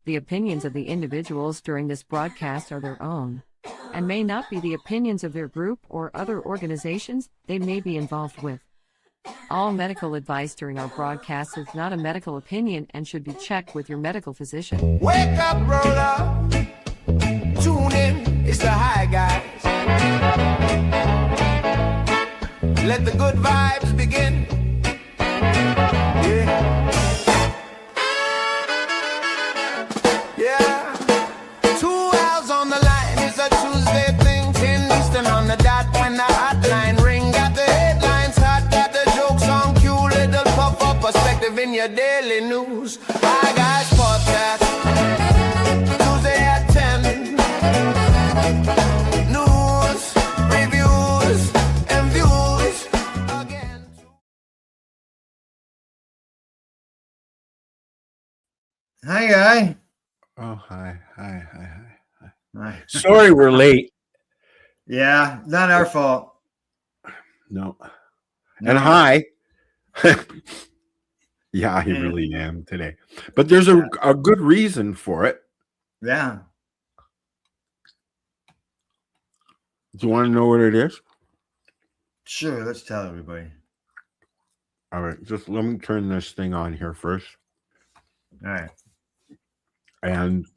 The opinions of the individuals during this broadcast are their own, and may not be the opinions of their group or other organizations they may be involved with. All medical advice during our broadcast is not a medical opinion and should be checked with your medical physician. Wake up, roll up, tune in, it's the High Guys. Let the good vibes begin. Yeah. 2 hours on the line, it's a Tuesday thing. 10 Eastern on the dot when the hotline ring. Got the headlines hot, got the jokes on cue. Little puff up perspective in your daily news. High Guys Potcast, Tuesday at 10. News, reviews, and views again. Hi, Guy. Oh, hi. Hi. Sorry we're late. Yeah, not our fault. No. No. And hi. Yeah, I really am today. But there's a good reason for it. Yeah. Do you want to know what it is? Sure, let's tell everybody. All right, just let me turn this thing on here first. All right. And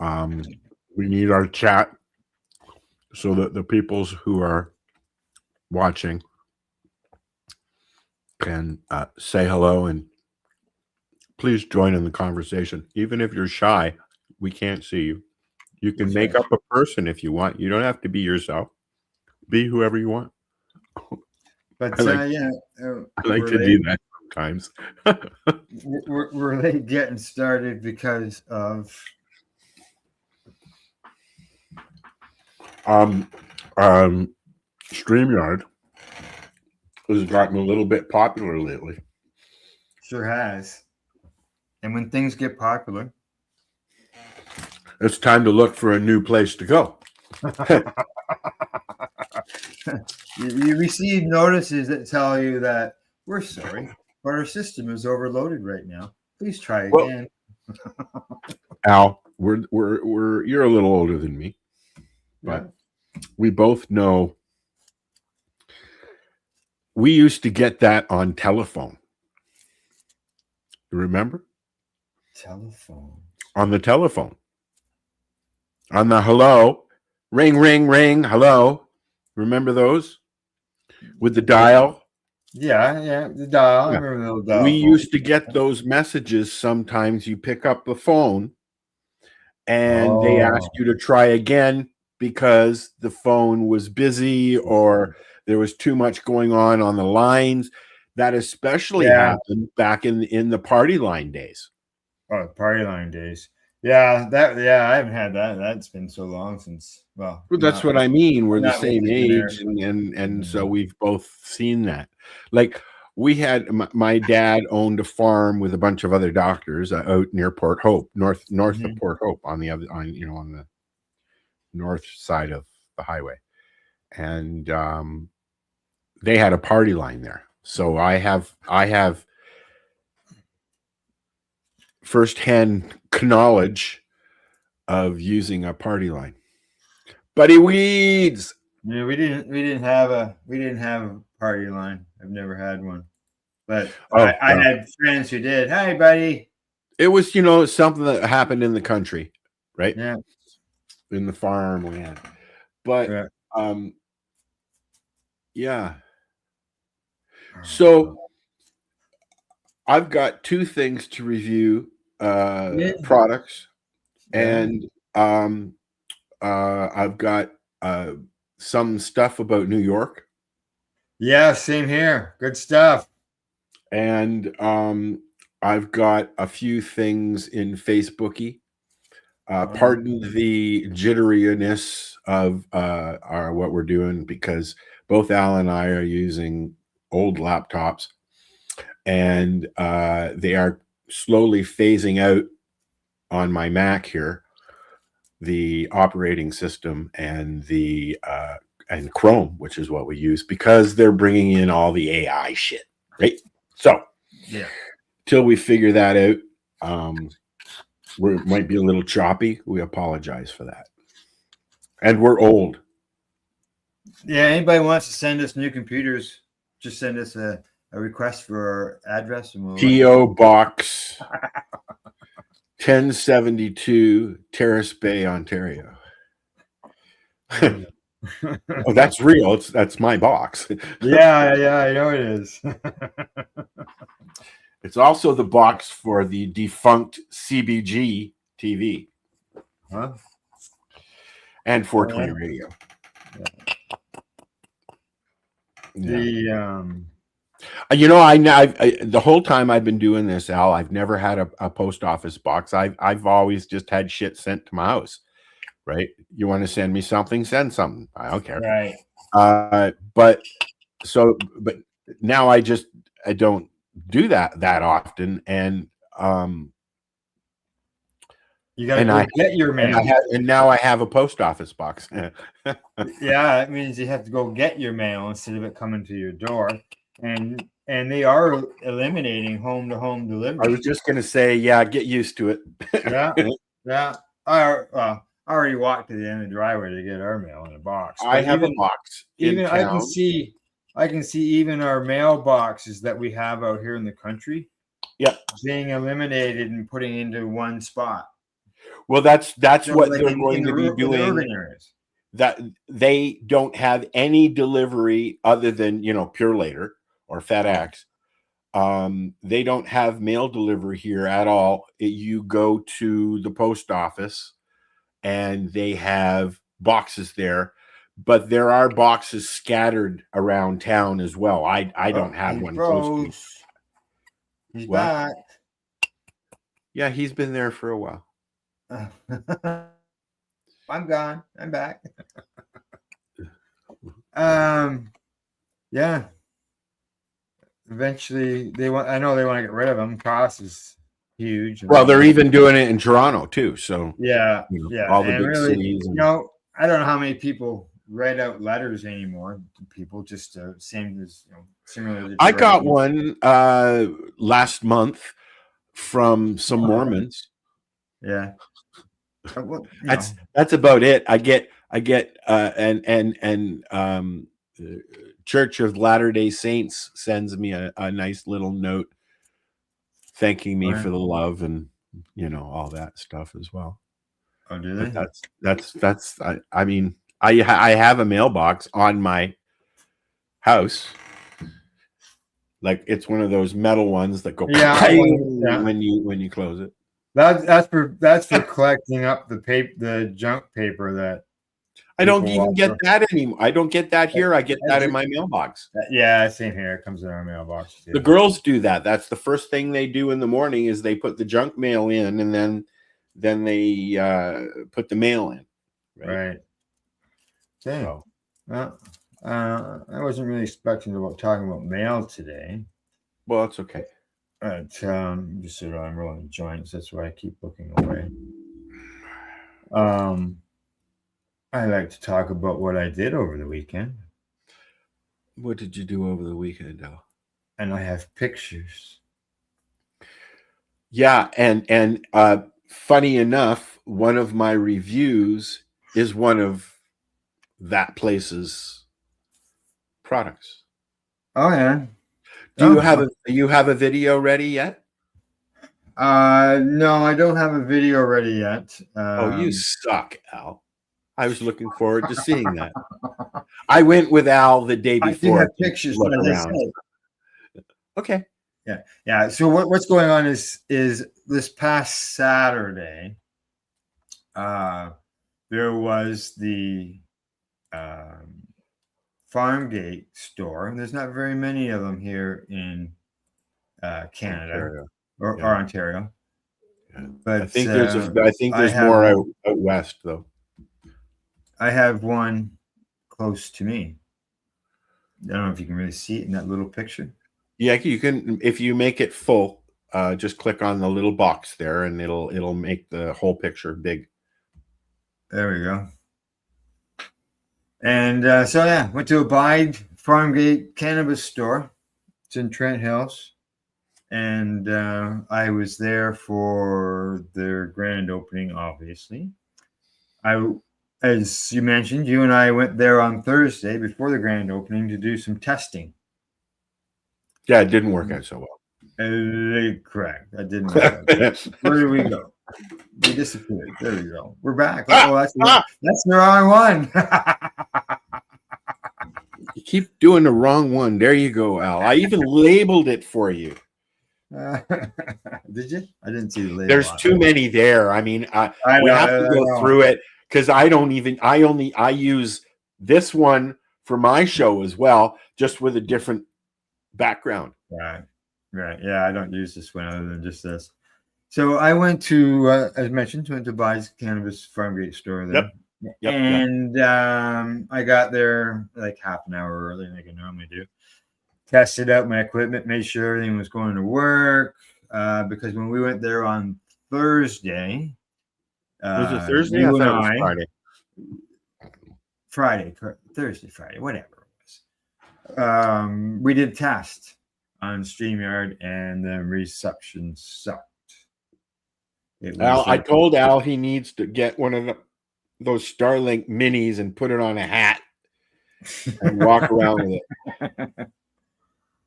we need our chat so that the peoples who are watching can say hello and please join in the conversation. Even if you're shy, we can't see you. You can make up a person if you want. You don't have to be yourself. Be whoever you want. But I like to do that sometimes. we're late getting started because of StreamYard has gotten a little bit popular lately. Sure has. And when things get popular, It's time to look for a new place to go. you receive notices that tell you that we're sorry, but our system is overloaded right now. Please try again. Al, you're a little older than me, but we both know we used to get that on telephone. You remember? Telephone. On the telephone. On the hello, ring, ring, ring, hello. Remember those? With the dial? Yeah, the dial. I remember the dial. We used to get those messages. Sometimes you pick up the phone and they ask you to try again because the phone was busy or there was too much going on the lines. That especially happened back in the party line days. Oh, party line days. Yeah, I haven't had that. That's been so long since. Well, that's what I mean. We're the same age, and so we've both seen that. Like we had, my dad owned a farm with a bunch of other doctors out near Port Hope, north of Port Hope, on the north side of the highway, and they had a party line there. So I have firsthand knowledge of using a party line. Buddy Weeds. Yeah, we didn't have a party line. I've never had one, but I had friends who did. Hi, buddy. It was something that happened in the country, right? Yeah, in the farmland. But yeah. So I've got two things to review. Products, and I've got some stuff about New York. Yeah, same here. Good stuff. And I've got a few things in Facebooky. Pardon the jitteriness of what we're doing, because both Al and I are using old laptops, and they are slowly phasing out on my Mac here the operating system and the and Chrome, which is what we use, because they're bringing in all the AI shit, right? So yeah, till we figure that out, we might be a little choppy. We apologize for that. And we're old. Yeah, anybody wants to send us new computers, just send us a request for our address and we'll P.O. Box 1072, Terrace Bay, Ontario. Oh, that's real. That's my box. yeah, I know it is. It's also the box for the defunct CBG TV. Huh? And 420 radio. Yeah. The whole time I've been doing this, Al, I've never had a post office box. I've always just had shit sent to my house. Right? You want to send me something? Send something. I don't care. Right. But now I don't do that often, and you got to get your mail. And now I have a post office box. Yeah, it means you have to go get your mail instead of it coming to your door. And they are eliminating home-to-home delivery. I was just going to say, yeah, get used to it. Yeah. I already walked to the end of the driveway to get our mail in a box. I have a box. Even I can see even our mailboxes that we have out here in the country. Yeah, being eliminated and putting into one spot. Well, that's what they're going to be doing. That they don't have any delivery other than Pure Later or FedEx. They don't have mail delivery here at all. You go to the post office and they have boxes there, but there are boxes scattered around town as well. I don't have one close to me. He's back. Yeah, he's been there for a while. I'm gone. I'm back. Yeah. Eventually, I know they want to get rid of them. Cost is huge. Well, they're even doing it in Toronto too. So yeah. all the big cities. I don't know how many people write out letters anymore to people. Just same as similar. To I got one last month from some Mormons. Yeah. That's about it. I get Church of Latter-day Saints sends me a nice little note thanking me for the love and all that stuff as well. Oh, do they? But that's I mean I have a mailbox on my house. Like it's one of those metal ones that go when you close it. That's for collecting up the junk paper that I don't even get that anymore. I don't get that here. I get that in my mailbox. Yeah, same here. It comes in our mailbox too. The girls do that. That's the first thing they do in the morning is they put the junk mail in and then they put the mail in. Right. Okay. So, I wasn't really expecting talking about mail today. Well, that's okay. Just so I'm rolling joints. That's why I keep looking away. I like to talk about what I did over the weekend. What did you do over the weekend, Al? And I have pictures. Yeah, and funny enough, one of my reviews is one of that place's products. Oh yeah. Do you have a video ready yet? No, I don't have a video ready yet. You suck, Al. I was looking forward to seeing that. I went with Al the day before. I do have pictures. Look around. Okay. Yeah. So what's going on is this past Saturday, there was the Farmgate store, and there's not very many of them here in Canada or Ontario. Yeah. But I think there's more out west though. I have one close to me. I don't know if you can really see it in that little picture. Yeah, you can. If you make it full, just click on the little box there, and it'll make the whole picture big. There we go. And went to Abide Farmgate Cannabis Store. It's in Trent Hills. and I was there for their grand opening. Obviously, as you mentioned, you and I went there on Thursday before the grand opening to do some testing. Yeah, it didn't work out so well. Correct. That didn't work out. Where did we go? We disappeared. There we go. We're back. Oh, that's the wrong one. You keep doing the wrong one. There you go, Al. I even labeled it for you. Did you? I didn't see the label. There's too many there. I mean, we have to go through it because I use this one for my show as well, just with a different background. Right. Yeah, I don't use this one other than just this. So I went to, as mentioned, went to Buys Cannabis Farm Gate store there. Yep. And I got there like half an hour early, like I normally do. Tested out my equipment, made sure everything was going to work. Because when we went there on Thursday, was it Thursday? I thought it was Friday. Thursday, Friday, whatever it was. We did a test on StreamYard, and the reception sucked. I told Al he needs to get one of those Starlink minis and put it on a hat and walk around with it.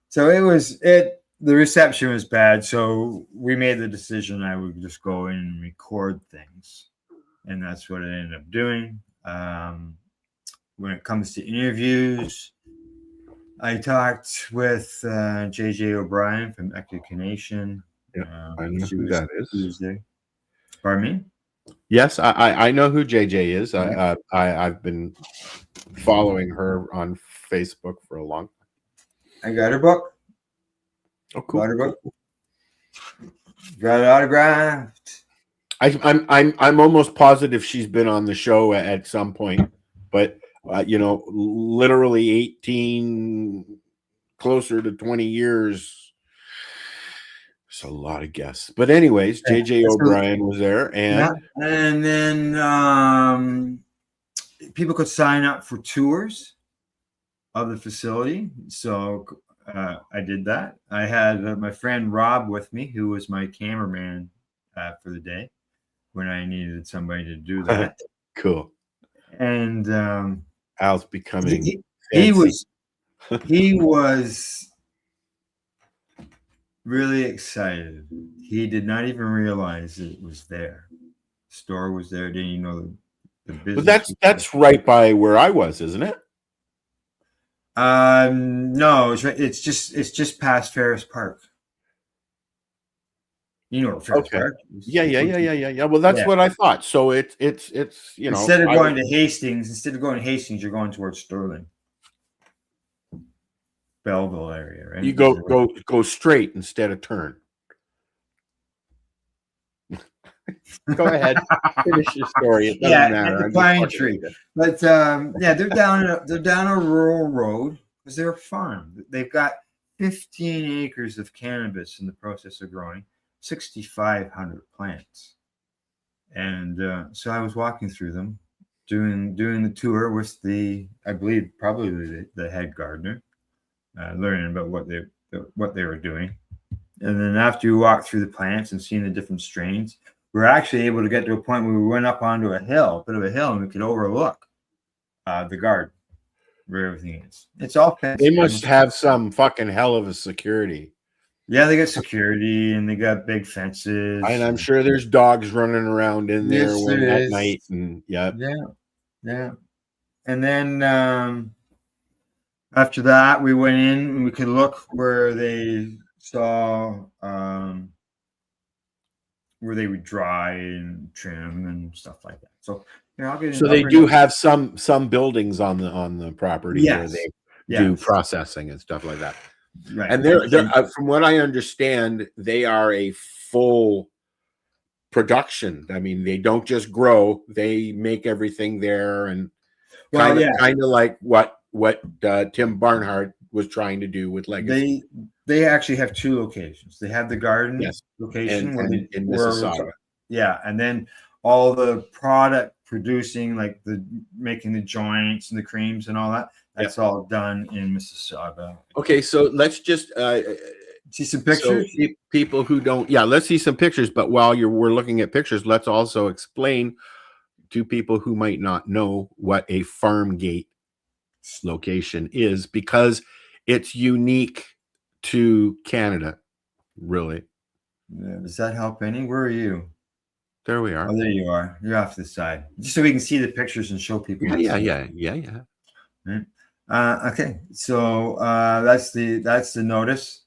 So the reception was bad, so we made the decision I would just go in and record things, and that's what I ended up doing. When it comes to interviews, I talked with JJ O'Brien from Echination. Yeah, I know who that is. Tuesday. Pardon me? Yes, I know who JJ is. I've been following her on Facebook for a long time. I got her book. Oh, cool. Got her book. Got it autographed. I'm almost positive she's been on the show at some point, but literally 18, closer to 20 years. It's a lot of guests. But anyways, JJ O'Brien was there, and then people could sign up for tours of the facility. So I did that. I had my friend Rob with me, who was my cameraman for the day when I needed somebody to do that. Cool. And Al's becoming he was really excited. He did not even realize it was there. The store was there. Didn't even know the business. But that's right by where I was, isn't it? No, it's right. It's just past Ferris Park. You know Ferris Park. Yeah. Well, that's what I thought. So it's instead of going to Hastings, you're going towards Sterling, Belleville area, right? You go straight instead of turn. Go ahead, finish your story. It doesn't matter. Pine Tree, but they're down a rural road because they're a farm. They've got 15 acres of cannabis in the process of growing, 6,500 plants, and so I was walking through them, doing the tour with I believe probably the head gardener, learning about what they were doing, and then after you walk through the plants and seeing the different strains, we were actually able to get to a point where we went up onto a bit of a hill, and we could overlook the garden where everything is. It's all fenced. They must have some fucking hell of a security. Yeah, they got security and they got big fences. And I'm sure there's dogs running around in there at night. And yeah. And then after that, we went in and we could look where they saw where they would dry and trim and stuff like that. So they do have some buildings on the property where they do processing and stuff like that. Right. And they're from what I understand, they are a full production. I mean, they don't just grow; they make everything there, and kind of like what Tim Barnhart was trying to do with Legacy. They actually have two locations. They have the garden location in Mississauga. And then all the product producing, like making the joints and the creams and all that. That's all done in Mississauga. Okay, so let's just See some So pictures? people who don't, yeah, let's see some pictures. But while we're looking at pictures, let's also explain to people who might not know what a farm gate location is, because it's unique to Canada, really. Yeah, does that help any? Where are you? There we Oh, are. there you are. You're off to the side, just so we can see the pictures and show people. Yeah. Right? Okay, so that's the notice.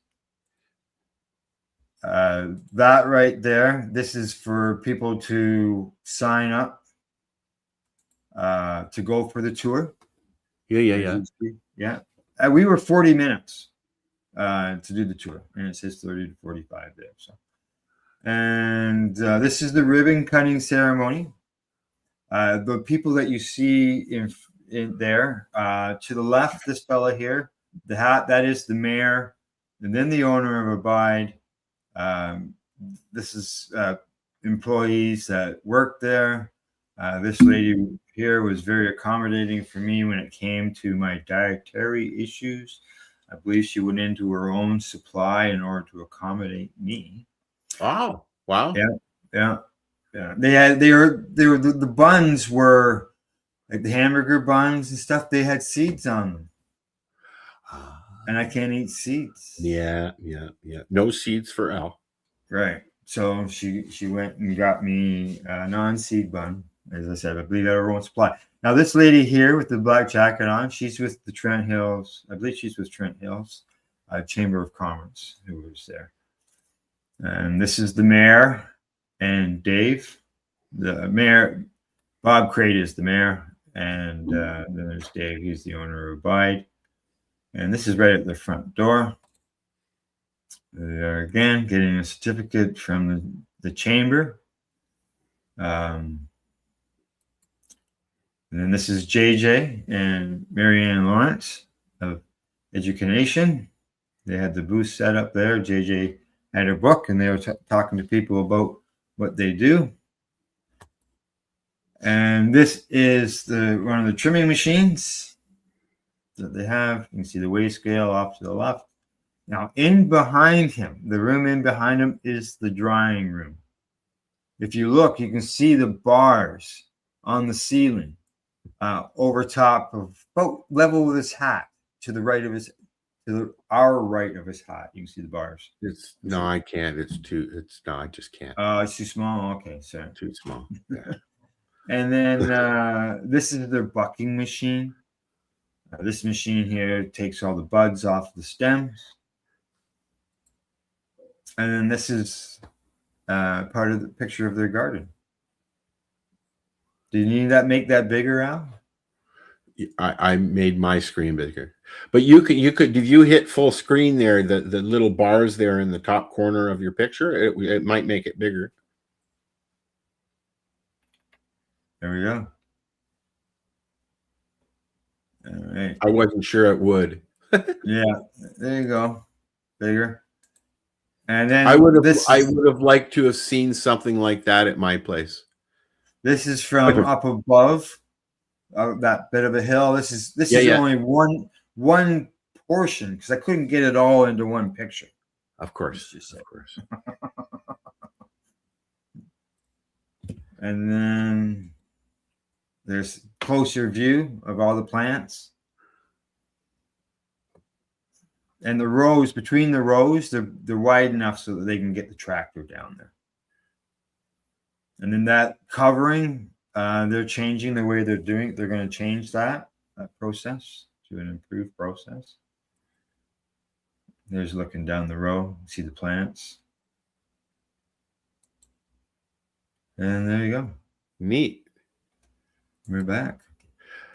That right there. This is for people to sign up to go for the tour. Yeah. Yeah. We were 40 minutes to do the tour, and it says 30 to 45 there. So, and this is the ribbon cutting ceremony. The people that you see in there to the left, this fella here, the hat, that is the mayor, and then the owner of Abide. This is employees that work there. This lady here was very accommodating for me when it came to my dietary issues. I believe she went into her own supply in order to accommodate me. Wow. Yeah. They were the buns were like the hamburger buns and stuff. They had seeds on them, and I can't eat seeds. Yeah. No seeds for Al. Right. So she went and got me a non-seed bun. As I said, I believe at her own supply. Now this lady here with the black jacket on, she's with the Trent Hills. I believe she's with Trent Hills Chamber of Commerce, who was there. And this is the mayor and Dave. The mayor, Bob Crate is the mayor, and then there's Dave. He's the owner of Abide. And this is right at the front door. They are again getting a certificate from the chamber. And then this is JJ and Marianne Lawrence of Education. They had the booth set up there. JJ had her book, and they were talking to people about what they do. And this is one of the trimming machines that they have. You can see the weigh scale off to the left. Now, in behind him, the room in behind him is the drying room. If you look, you can see the bars on the ceiling over top of about level with his hat to the right of his, our right of his hat. You can see the bars. No, I can't. I just can't. It's too small. Okay, sorry. Too small. Yeah. And then this is their bucking machine. This machine here takes all the buds off the stems. And then this is part of the picture of their garden. Do you need that? Make that bigger, Al? I made my screen bigger, but you could if you hit full screen there, the little bars there in the top corner of your picture, it might make it bigger. There we go. All right. I wasn't sure it would. Yeah, there you go. Bigger. And then I would have liked to have seen something like that at my place. This is from up above that bit of a hill. This is only one portion because I couldn't get it all into one picture. Of course. And then there's closer view of all the plants. And the rows, between the rows, they're wide enough so that they can get the tractor down there. And then that covering, they're changing the way they're doing it. They're going to change that process to an improved process. There's looking down the row, see the plants. And there you go. Neat. We're back.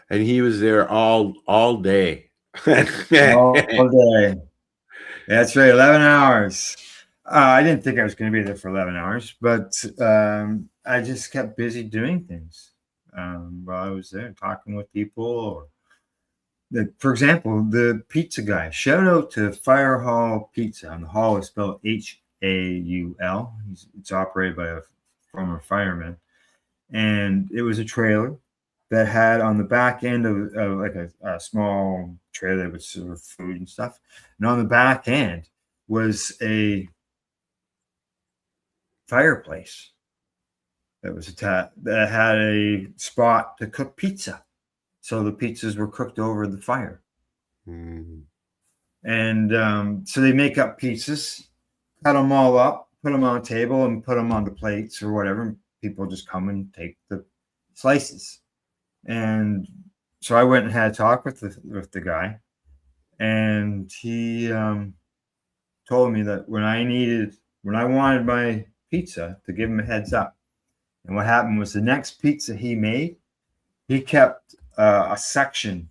And he was there all day. All day. That's right, 11 hours. I didn't think I was going to be there for 11 hours, but I just kept busy doing things while I was there, talking with people. For example, the pizza guy. Shout out to Fire Hall Pizza. And the hall is spelled Haul. It's operated by a former fireman. And it was a trailer that had on the back end of like a small trailer that would serve food and stuff. And on the back end, was a fireplace that was attached that had a spot to cook pizza. So the pizzas were cooked over the fire. Mm. And so they make up pizzas, cut them all up, put them on a table, and put them on the plates or whatever. People just come and take the slices. And so I went and had a talk with the guy, and he told me that when I wanted my pizza, to give him a heads up. And what happened was the next pizza he made, he kept a section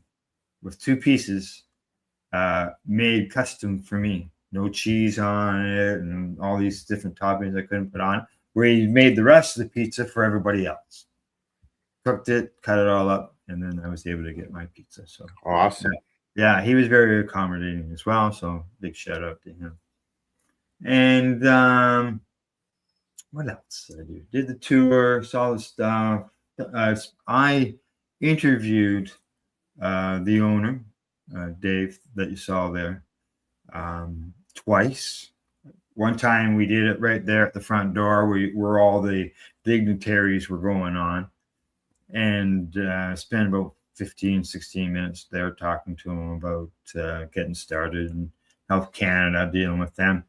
with 2 pieces made custom for me. No cheese on it and all these different toppings I couldn't put on, where he made the rest of the pizza for everybody else. Cooked it, cut it all up, and then I was able to get my pizza. So Awesome. yeah, he was very accommodating as well. So big shout out to him. And what else did I do? Did the tour, saw the stuff. I interviewed the owner, Dave, that you saw there, twice. One time we did it right there at the front door where all the dignitaries were going on, and spent about 15-16 minutes there talking to them about getting started and Health Canada, dealing with them.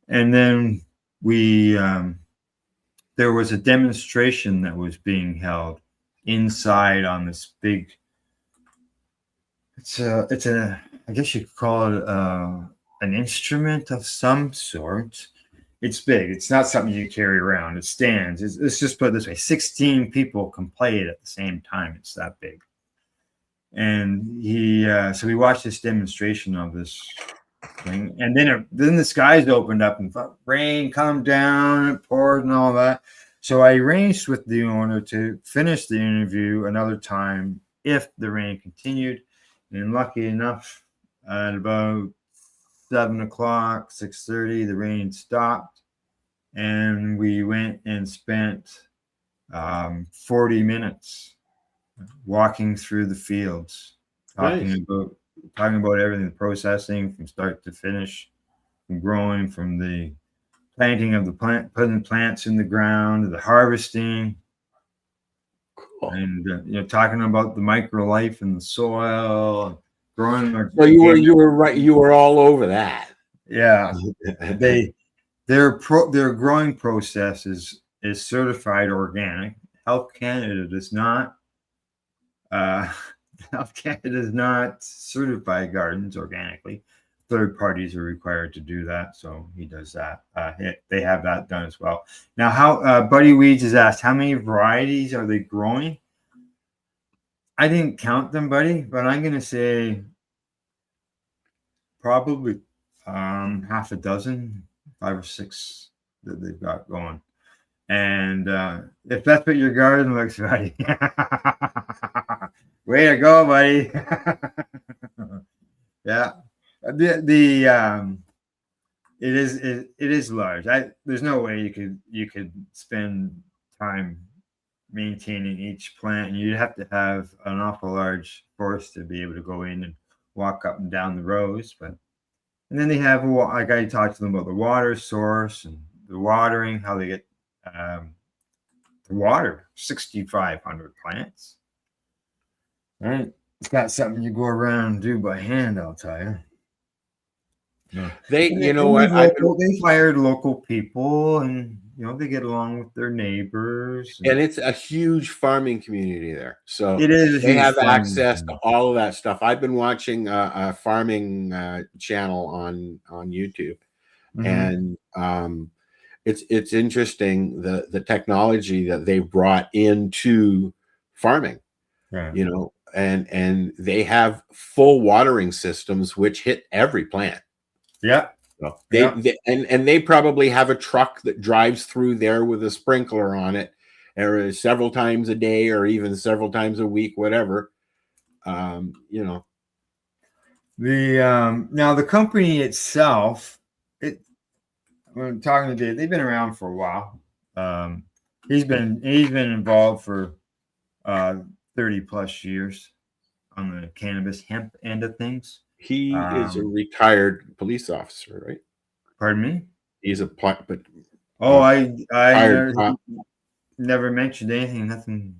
And then there was a demonstration that was being held inside on this big, it's a I guess you could call it an instrument of some sort. It's big. It's not something you carry around. It stands. Let's just put it this way: 16 people can play it at the same time. It's that big. And so we watched this demonstration of this thing, and then the skies opened up and rain come down, it poured and all that. So I arranged with the owner to finish the interview another time if the rain continued. And lucky enough, at about 7 o'clock, 6:30, the rain stopped, and we went and spent 40 minutes walking through the fields, talking about everything, the processing from start to finish, from growing, from the planting of the plant, putting plants in the ground, the harvesting, and talking about the micro life in the soil, growing. So you were right. You were all over that. Yeah, their growing process is certified organic. Health Canada does not. Health Canada does not certify gardens organically. Third parties are required to do that, so he does that. They have that done as well. Now, how Buddy Weeds has asked, how many varieties are they growing? I didn't count them, Buddy, but I'm going to say probably half a dozen, 5 or 6 that they've got going. And if that's what your garden looks like, way to go, buddy. Yeah. It is large. There's no way you could spend time maintaining each plant, and you'd have to have an awful large force to be able to go in and walk up and down the rows. And then they have, like, I talked to them about the water source and the watering, how they get the water 6,500 plants. All right, it's not something you go around and do by hand, I'll tell you. No. They hired local people, and they get along with their neighbors, and it's a huge farming community there. So it is. They have access to all of that stuff. I've been watching a farming channel on YouTube, and it's interesting the technology that they brought into farming. Right. And they have full watering systems which hit every plant. Yeah. So they probably have a truck that drives through there with a sprinkler on it, or several times a day, or even several times a week, whatever. Now the company itself, I'm talking to Dave. They've been around for a while. He's been involved for 30 plus years on the cannabis hemp end of things. He is a retired police officer, right? Pardon me? He's a plant, but Oh, I hired never mentioned anything. Nothing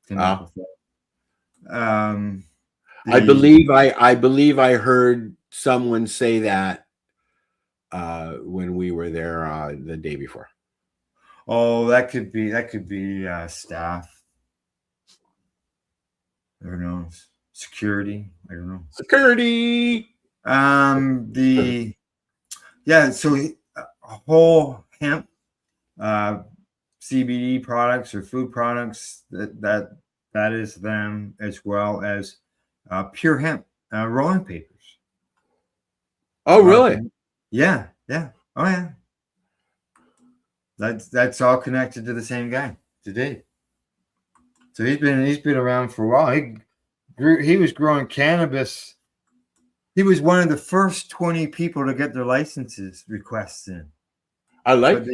came up with that. I believe I heard someone say that when we were there the day before. Oh, that could be staff. Who knows? Security. I don't know. Security. So whole hemp CBD products or food products that is them, as well as pure hemp rolling papers. Oh, really? Yeah. Oh, yeah. That's all connected to the same guy today. So he's been around for a while. He was growing cannabis. He was one of the first 20 people to get their licenses requests in. I like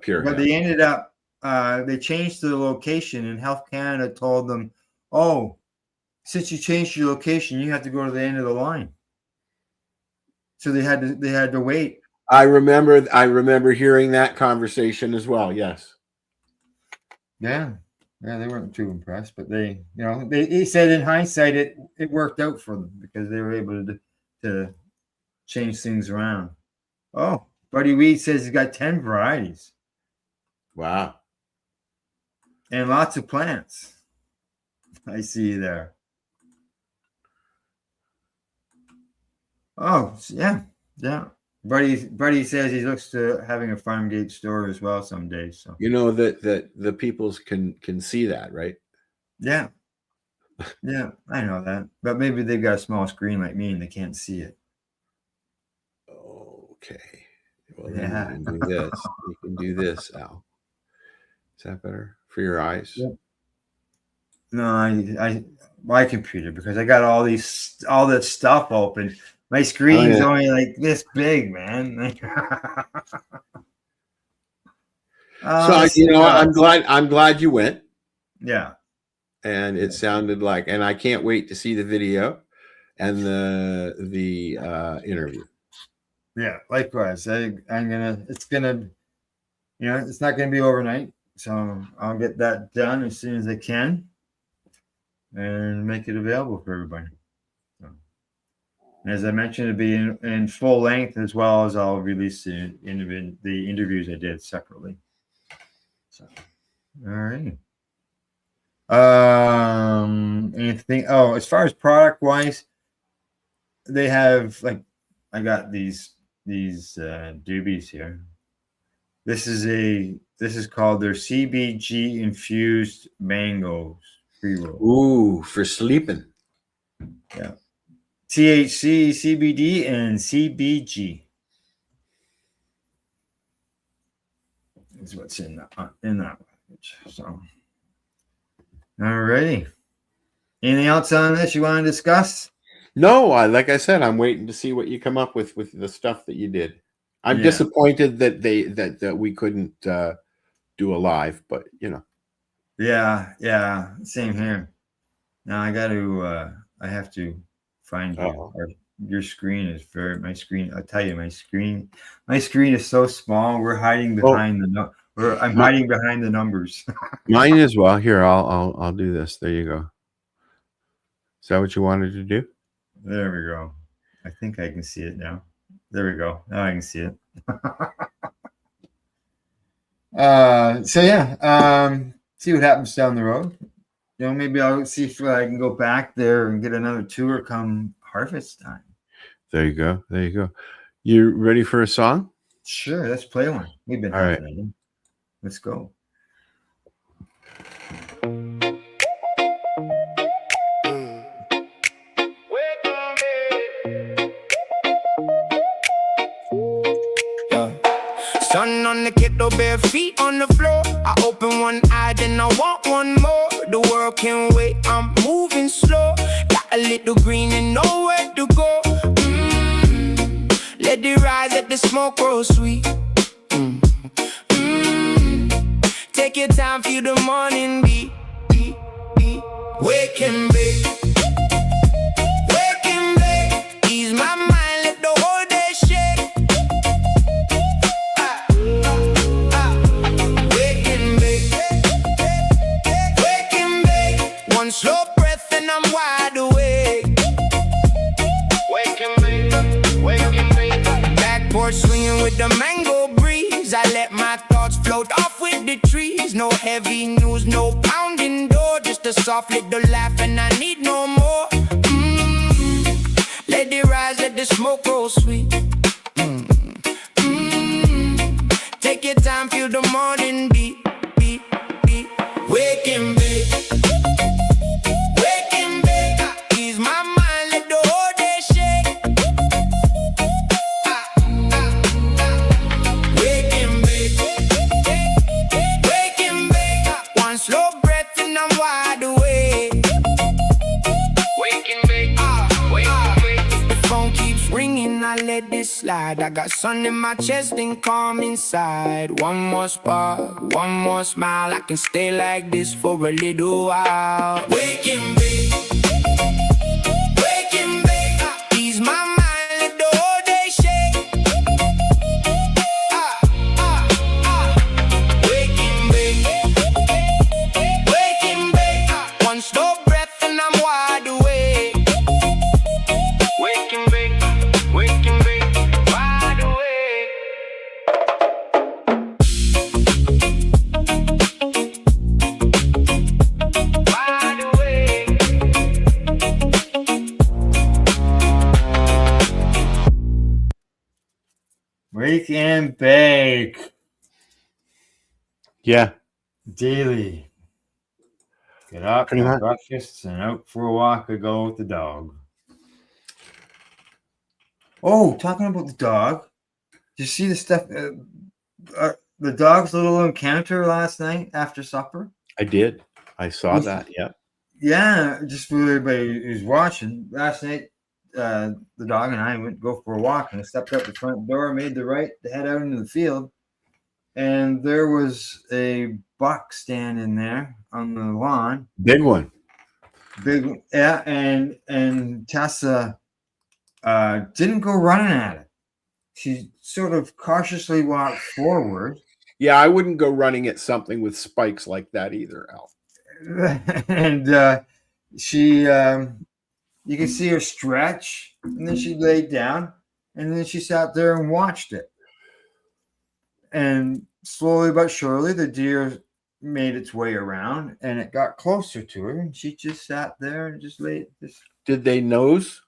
pure. But they ended up they changed the location, and Health Canada told them, "Oh, since you changed your location, you have to go to the end of the line." So they had to wait. I remember hearing that conversation as well. Yes. Yeah, they weren't too impressed, but they said in hindsight it worked out for them because they were able to change things around. Oh, Buddy Weed says he's got 10 varieties. Wow. And lots of plants. I see you there. Oh, yeah. Buddy says he looks to having a farm gate store as well someday. So that the peoples can see that, right? Yeah, I know that, but maybe they've got a small screen like me and they can't see it. Okay, well then you can do this. You can do this, Al. Is that better for your eyes? Yeah. No, my computer, because I got all this stuff open. My screen's only like this big, man. I'm glad you went. Yeah. And it sounded like, and I can't wait to see the video and the interview. Yeah, likewise. It's not gonna be overnight, so I'll get that done as soon as I can and make it available for everybody. As I mentioned, it'll be in full length, as well as I'll release the interviews I did separately. So, all right. Anything? Oh, as far as product wise, they have I got these doobies here. This is called their CBG infused mangoes pre-roll. Ooh, for sleeping. Yeah. THC, CBD, and CBG is what's in that package. So, all righty. Anything else on this you want to discuss? No, like I said, I'm waiting to see what you come up with the stuff that you did. I'm disappointed that we couldn't do a live, but Yeah, same here. Now I have to find you. Your screen is my screen. I'll tell you, my screen is so small. We're hiding behind I'm hiding behind the numbers. Mine as well. Here, I'll do this. There you go. Is that what you wanted to do? There we go. I think I can see it now. There we go. Now I can see it. See what happens down the road. Maybe I'll see if I can go back there and get another tour come harvest time. There you go. You ready for a song? Sure, let's play one. We've been having it. Let's go. Sun on the kettle, bare feet on the floor. I open one eye, then I want one more. The world can't wait, I'm moving slow. Got a little green and nowhere to go. Let it rise, let the smoke grow sweet. Take your time, feel the morning beat. Wake and bake. Wake and bake. Ease my mind, let the whole day shake. with the mango breeze. I let my thoughts float off with the trees. No heavy news, no pounding door, just a soft little laugh and I need no more. Let it rise, let the smoke roll sweet. Take your time, feel the morning beat, beat, beat. Wake and bake, wake and bake. Ease my mind, let the whole day shake. Wake and bake, wake and bake. One slow breath and I'm wide awake. Wake and bake, wake and bake. The phone keeps ringing, I let this slide. I got sun in my chest and calm inside. One more spark, one more smile. I can stay like this for a little while. Wake and bake, wake and bake. Ease my mind, let the whole day shake. Wake and bake, wake and bake. One slow breath and I'm wide awake. Wake and bake, wake and bake, wide awake. Wide awake. Wake and bake Yeah. daily. Get up, Pretty have much. breakfast, and out for a walk or go with the dog. Oh, talking about the dog. Did you see the stuff? The dog's little encounter last night after supper? I did. I saw that. Yeah. Yeah, just for everybody who's watching. Last night, the dog and I went to go for a walk, and I stepped out the front door, made the right to head out into the field, and there was a buck standing there on the lawn. Big one. Big, yeah, and Tessa didn't go running at it. She sort of cautiously walked forward. Yeah, I wouldn't go running at something with spikes like that either, Al. And she you can see her stretch, and then she laid down, and then she sat there and watched it. And slowly but surely the deer made its way around, and it got closer to her, and she just sat there and just laid this. Did they nose?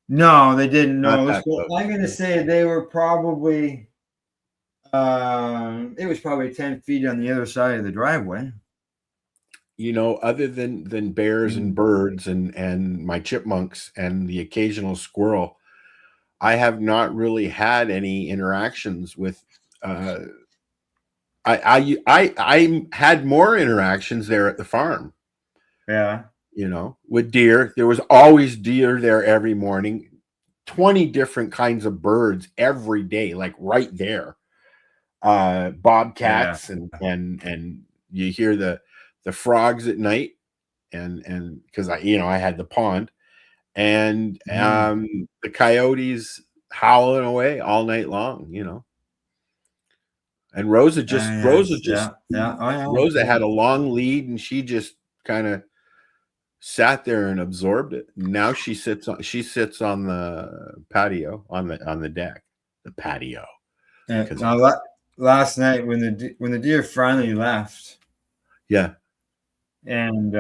No, they didn't Not know. that So close. I'm gonna say they were probably it was probably 10 feet on the other side of the driveway. You know, other than bears and birds and my chipmunks and the occasional squirrel, I have not really had any interactions with. I had more interactions there at the farm. Yeah. You know, with deer. There was always deer there every morning. 20 different kinds of birds every day, like right there. Bobcats and you hear the frogs at night, and because I had the pond, and the coyotes howling away all night long, and Rosa had a long lead, and she just kind of sat there and absorbed it. Now she sits on the patio, on the deck, the patio. Now, last night when the deer finally left, yeah, and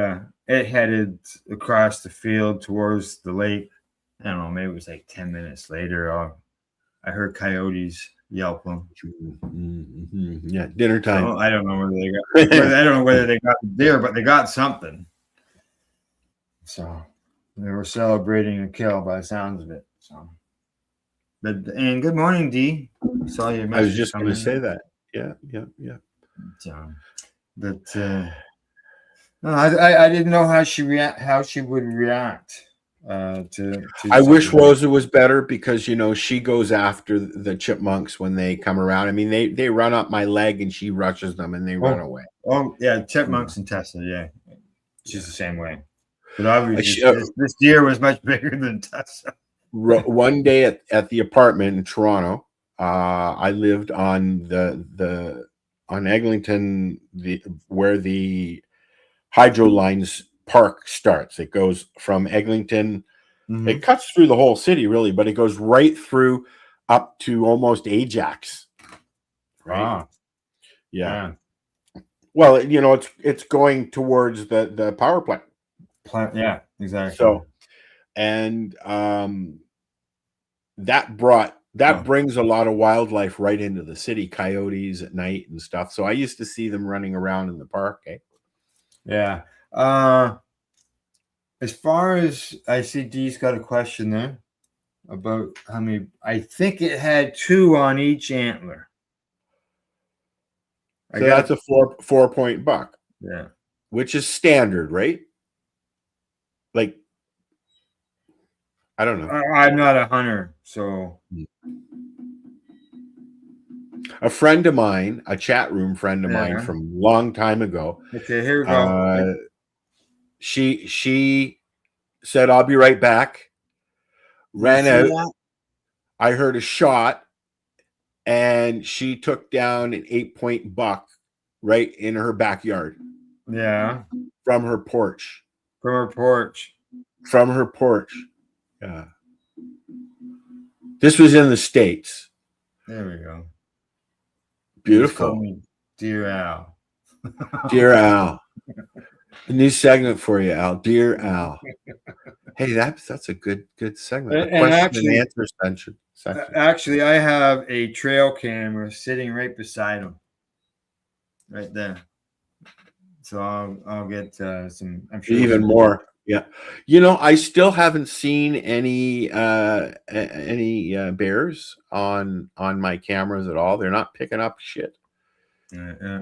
it headed across the field towards the lake. I don't know, maybe it was like 10 minutes later. I heard coyotes yelping. Mm-hmm. Yeah, dinner time. So I don't know whether they got the deer, but they got something. So they were celebrating a kill by the sounds of it. So, and good morning, Dee. Saw your message. I was just going to say that. Yeah. So, but no, I didn't know how she would react. I wish Rosa was better, because she goes after the chipmunks when they come around. I mean, they run up my leg and she rushes them and they run away. Oh yeah, chipmunks and Tessa. Yeah, she's the same way. But obviously, this deer was much bigger than Tessa. One day at the apartment in Toronto, I lived on on Eglinton, where the hydro lines park starts. It goes from Eglinton. Mm-hmm. It cuts through the whole city, really, but it goes right through up to almost Ajax. Right? Wow. Yeah. Well, it's going towards the power plant. Yeah, exactly. So, and that brings a lot of wildlife right into the city, coyotes at night and stuff. So I used to see them running around in the park. Yeah. As far as I see, Dee's got a question there about how many. I think it had 2 on each antler. So that's a 4-point buck. Yeah. Which is standard, right? Like, I don't know. I'm not a hunter, so. A friend of mine, a chat room friend of mine from a long time ago. Okay, here we go. She said, "I'll be right back." Ran out. That? I heard a shot, and she took down an 8-point buck right in her backyard. Yeah. From her porch. Yeah. This was in the States. There we go. Beautiful. Dear Al. Dear Al. A new segment for you, Al. Dear Al. Hey, that's a good segment. Question and answer section. Actually, I have a trail camera sitting right beside him. Right there. So I'll get some. I'm sure even more. Yeah. I still haven't seen any bears on my cameras at all. They're not picking up shit. Yeah.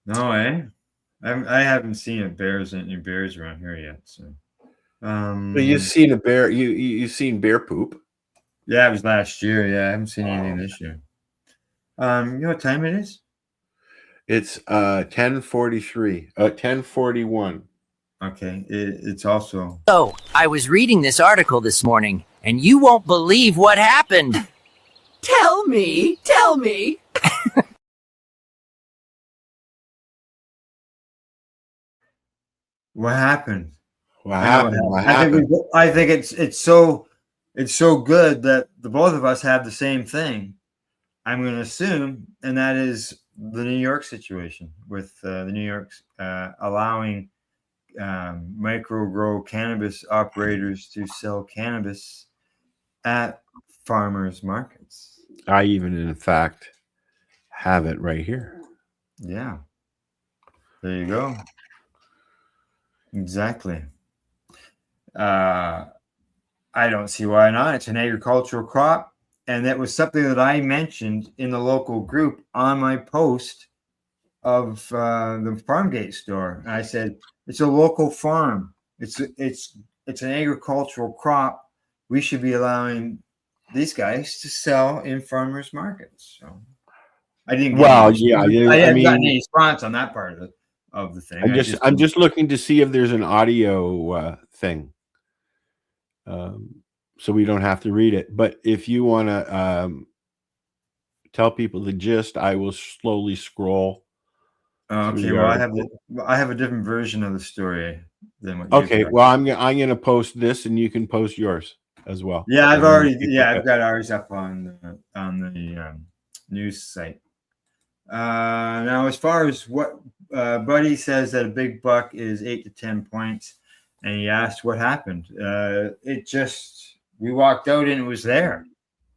No, I haven't seen any bears around here yet. So, but you've seen a bear. You've seen bear poop. Yeah, it was last year. Yeah, I haven't seen anything this year. You know what time it is? It's 10:43. 10:41. Okay, it's also. So, I was reading this article this morning, and you won't believe what happened. Tell me. What happened? I think it's so good that the both of us have the same thing. I'm going to assume, and that is the New York situation with the New York allowing micro grow cannabis operators to sell cannabis at farmers markets. I even, in fact, have it right here. Yeah. There you go. Exactly. I don't see why not. It's an agricultural crop. And that was something that I mentioned in the local group on my post of the farm gate store. And I said, it's a local farm. It's an agricultural crop. We should be allowing these guys to sell in farmers markets. So I didn't. I haven't gotten any response on that part of the thing. I'm just looking to see if there's an audio thing, so we don't have to read it. But if you want to tell people the gist, I will slowly scroll. Okay, well, I have a different version of the story than what. Okay, well, I'm gonna post this, and you can post yours as well. Yeah, I've got ours up on the news site. Now, as far as what Buddy says that a big buck is 8 to 10 points, and he asked what happened. We walked out and it was there.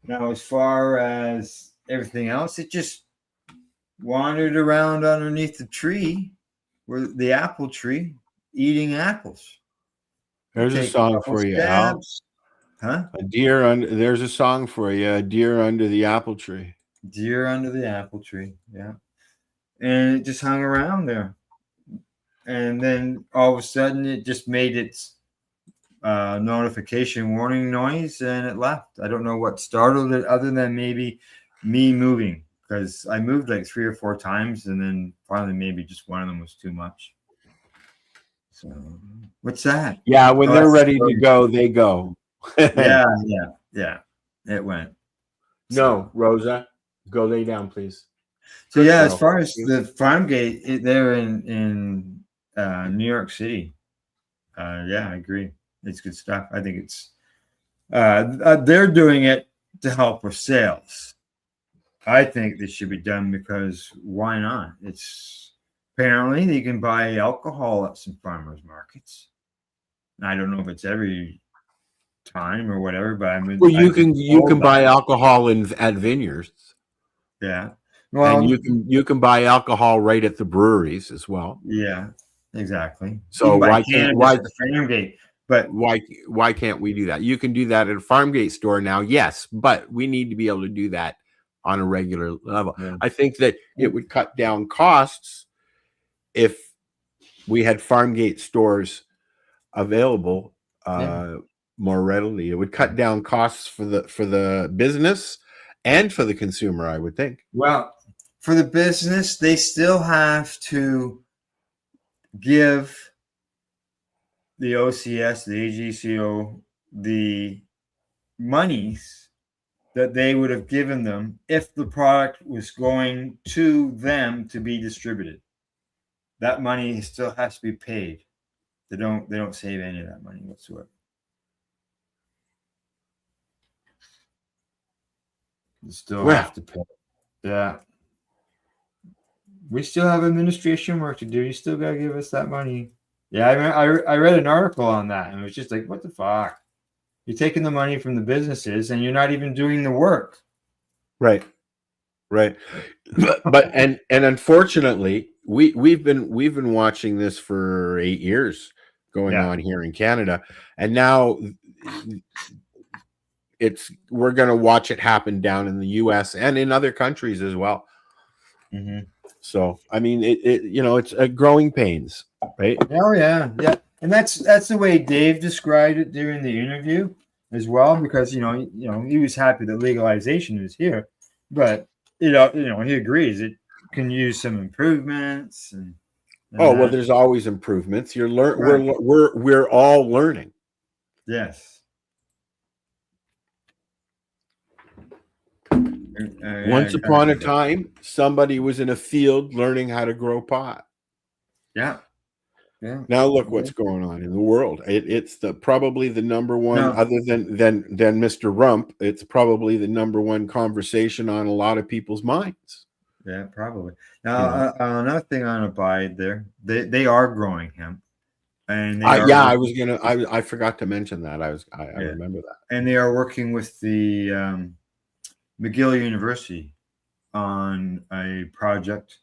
Now, as far as everything else, it just wandered around underneath the tree, where the apple tree, eating apples. There's a song for you, Al. Huh? There's a song for you. A deer under the apple tree. Deer under the apple tree. Yeah. And it just hung around there. And then all of a sudden it just made its notification warning noise and it left. I don't know what startled it other than maybe me moving, because I moved like 3 or 4 times and then finally maybe just one of them was too much. So what's that? Yeah, when they're ready to go, they go. Yeah. It went. No, Rosa, go lay down, please. So yeah, as far as the farm gate, they're in New York City. Yeah, I agree. It's good stuff. I think it's they're doing it to help with sales. I think this should be done because why not? It's apparently you can buy alcohol at some farmers markets. And I don't know if it's every time or whatever, but I mean, Well, you can buy alcohol at vineyards, yeah. and Well, you can buy alcohol right at the breweries as well. yeah, exactly. So You can buy why can't cannabis at the farm gate, but why can't we do that? You can do that at a farm gate store now, yes, but we need to be able to do that on a regular level. Yeah. I think that it would cut down costs if we had farm gate stores available more readily. It would cut down costs for the business and for the consumer, I would think. well, for the business, they still have to give the OCS, the AGCO, the monies that they would have given them if the product was going to them to be distributed. That money still has to be paid. They don't save any of that money whatsoever. You still have to pay. Yeah. We still have administration work to do. You still gotta give us that money. Yeah, I read an article on that, and it was just like, what the fuck? You're taking the money from the businesses, and you're not even doing the work. Right. But unfortunately, we've been watching this for 8 years going on here in Canada, and now we're going to watch it happen down in the US and in other countries as well. Mm-hmm. So I mean, it's growing pains, right? Oh yeah, and that's the way Dave described it during the interview as well, because he was happy that legalization is here, but he agrees it can use some improvements. And well, there's always improvements. We're all learning. Yes. Once upon a time, somebody was in a field learning how to grow pot. Yeah. Now look what's going on in the world. It's probably the number one, other than Mr. Rump. It's probably the number one conversation on a lot of people's minds. Yeah, probably. Now, another thing on Abide there, they are growing hemp, and I forgot to mention that. I remember that. And they are working with the McGill University on a project,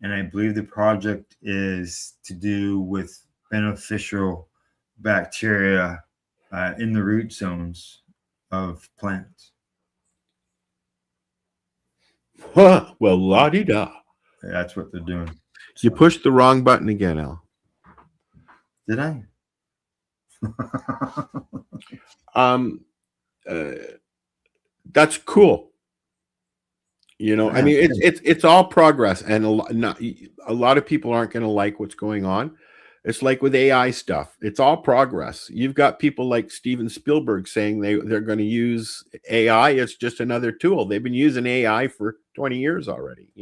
and I believe the project is to do with beneficial bacteria in the root zones of plants. Huh. Well, la-di-da. That's what they're doing. You pushed the wrong button again, Al. Did I? That's cool. I mean, it's all progress, and a lot of people aren't going to like what's going on. It's like with AI stuff. It's all progress. You've got people like Steven Spielberg saying they're going to use AI. It's just another tool. They've been using AI for 20 years already.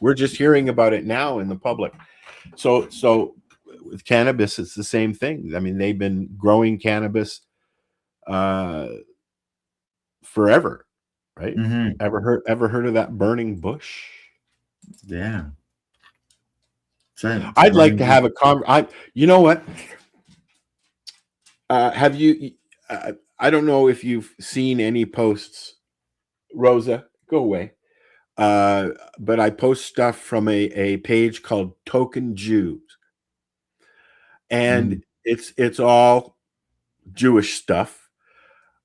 We're just hearing about it now in the public. So with cannabis, it's the same thing. I mean, they've been growing cannabis forever. Right? Mm-hmm. Ever heard of that burning bush? Yeah. I'd like to have a conversation. You know what? Have you? I don't know if you've seen any posts. Rosa, go away. But I post stuff from a page called Token Jews, and it's all Jewish stuff.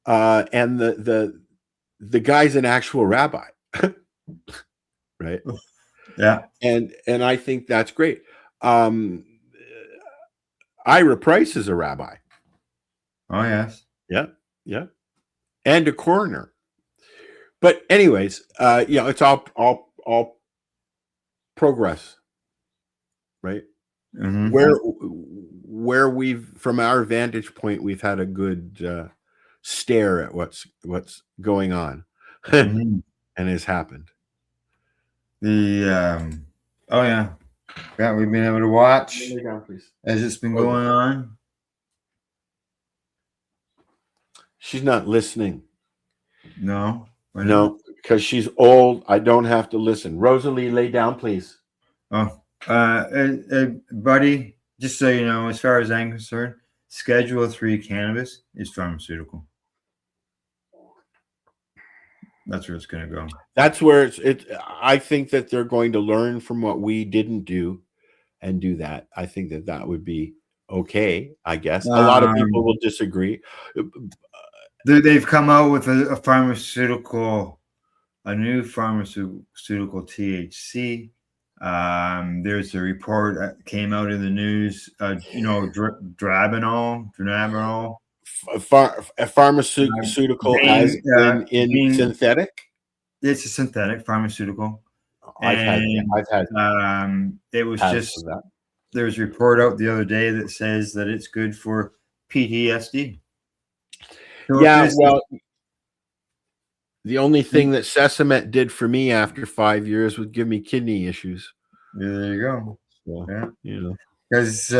And the guy's an actual rabbi, right? Yeah. And I think that's great. Ira Price is a rabbi. Oh, yes. Yeah. And a coroner. But anyways, it's all progress, right? Mm-hmm. Where we've, from our vantage point, we've had a good stare at what's going on and has happened. We've been able to watch as it's been going on. She's not listening. No. Why not? No, because she's old. I don't have to listen. Rosalie, lay down, please. Oh, buddy, just so you know, as far as I'm concerned, Schedule 3 cannabis is pharmaceutical. That's where it's going to go. That's where I think that they're going to learn from what we didn't do and do that. I think that that would be okay, I guess. A lot of people will disagree. They've come out with a new pharmaceutical THC. There's a report that came out in the news, dronabinol. A pharmaceutical as in synthetic? It's a synthetic pharmaceutical. I've had it was just that. There was a report out the other day that says that it's good for PTSD. So well, the only thing that Sesamet did for me after 5 years was give me kidney issues. Yeah, there you go. So, yeah, because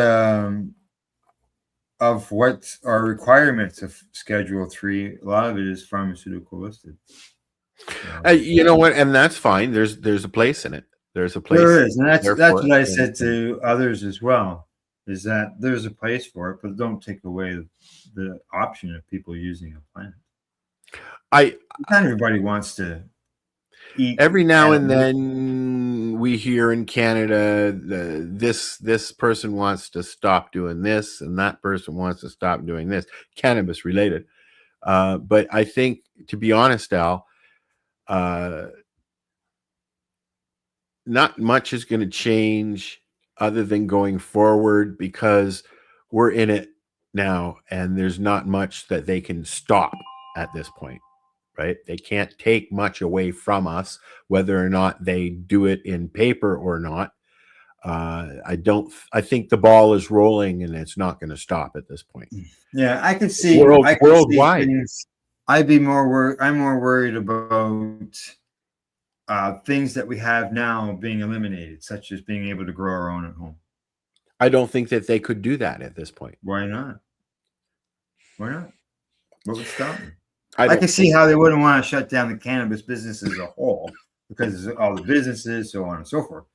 of what are requirements of Schedule 3, a lot of it is pharmaceutical listed. You know what, and that's fine. There's a place in it. There's a place. There is, and that's what I said to others as well. Is that there's a place for it, but don't take away the option of people using a plant. Not everybody wants to eat. Every now and then we hear in Canada this person wants to stop doing this and that person wants to stop doing this, cannabis related. But I think, to be honest, Al, not much is going to change other than going forward, because we're in it now and there's not much that they can stop at this point, right? They can't take much away from us, whether or not they do it in paper or not. I think the ball is rolling and it's not going to stop at this point. Yeah, I can see worldwide. I'm more worried about things that we have now being eliminated, such as being able to grow our own at home. I don't think that they could do that at this point. Why not? What would stop them? I can see how they wouldn't want to shut down the cannabis business as a whole, because of all the businesses, so on and so forth.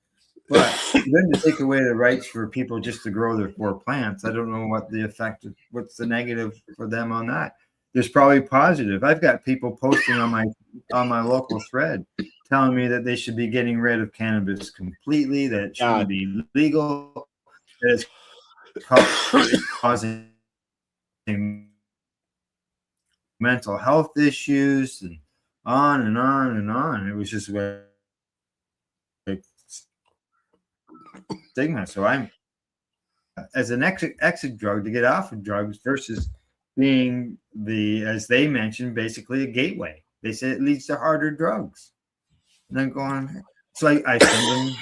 But then to take away the rights for people just to grow their 4 plants, I don't know what the effect of, what's the negative for them on that. There's probably positive. I've got people posting on my local thread telling me that they should be getting rid of cannabis completely, that it shouldn't be legal, that it's causing mental health issues, and on and on and on. It was just like stigma. So I'm, as an exit drug to get off of drugs versus being as they mentioned, basically a gateway. They said it leads to harder drugs. And I'm going, so I send them,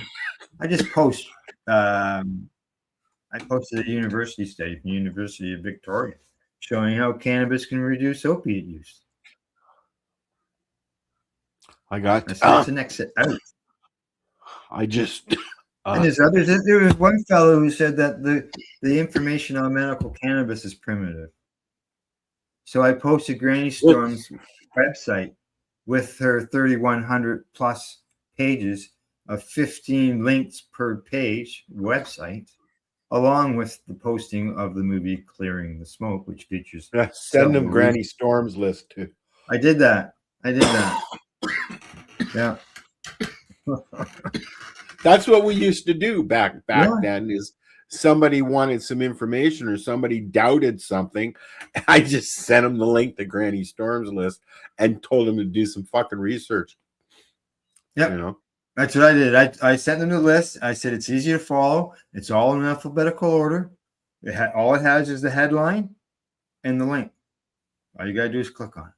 I just post, I posted a university study from the University of Victoria showing how cannabis can reduce opiate use. That's an exit out. And there's others. There was one fellow who said that the information on medical cannabis is primitive. So I posted Granny Storm's website with her 3,100 plus pages of 15 links per page website, along with the posting of the movie Clearing the Smoke, which features send them Granny Storm's list too. I did that. Yeah. That's what we used to do back then. Is somebody wanted some information or somebody doubted something, I just sent them the link to Granny Storm's list and told them to do some fucking research. Yep. You know, that's what I did. I sent them the list. I said it's easy to follow. It's all in alphabetical order. All it has is the headline and the link. All you gotta do is click on it.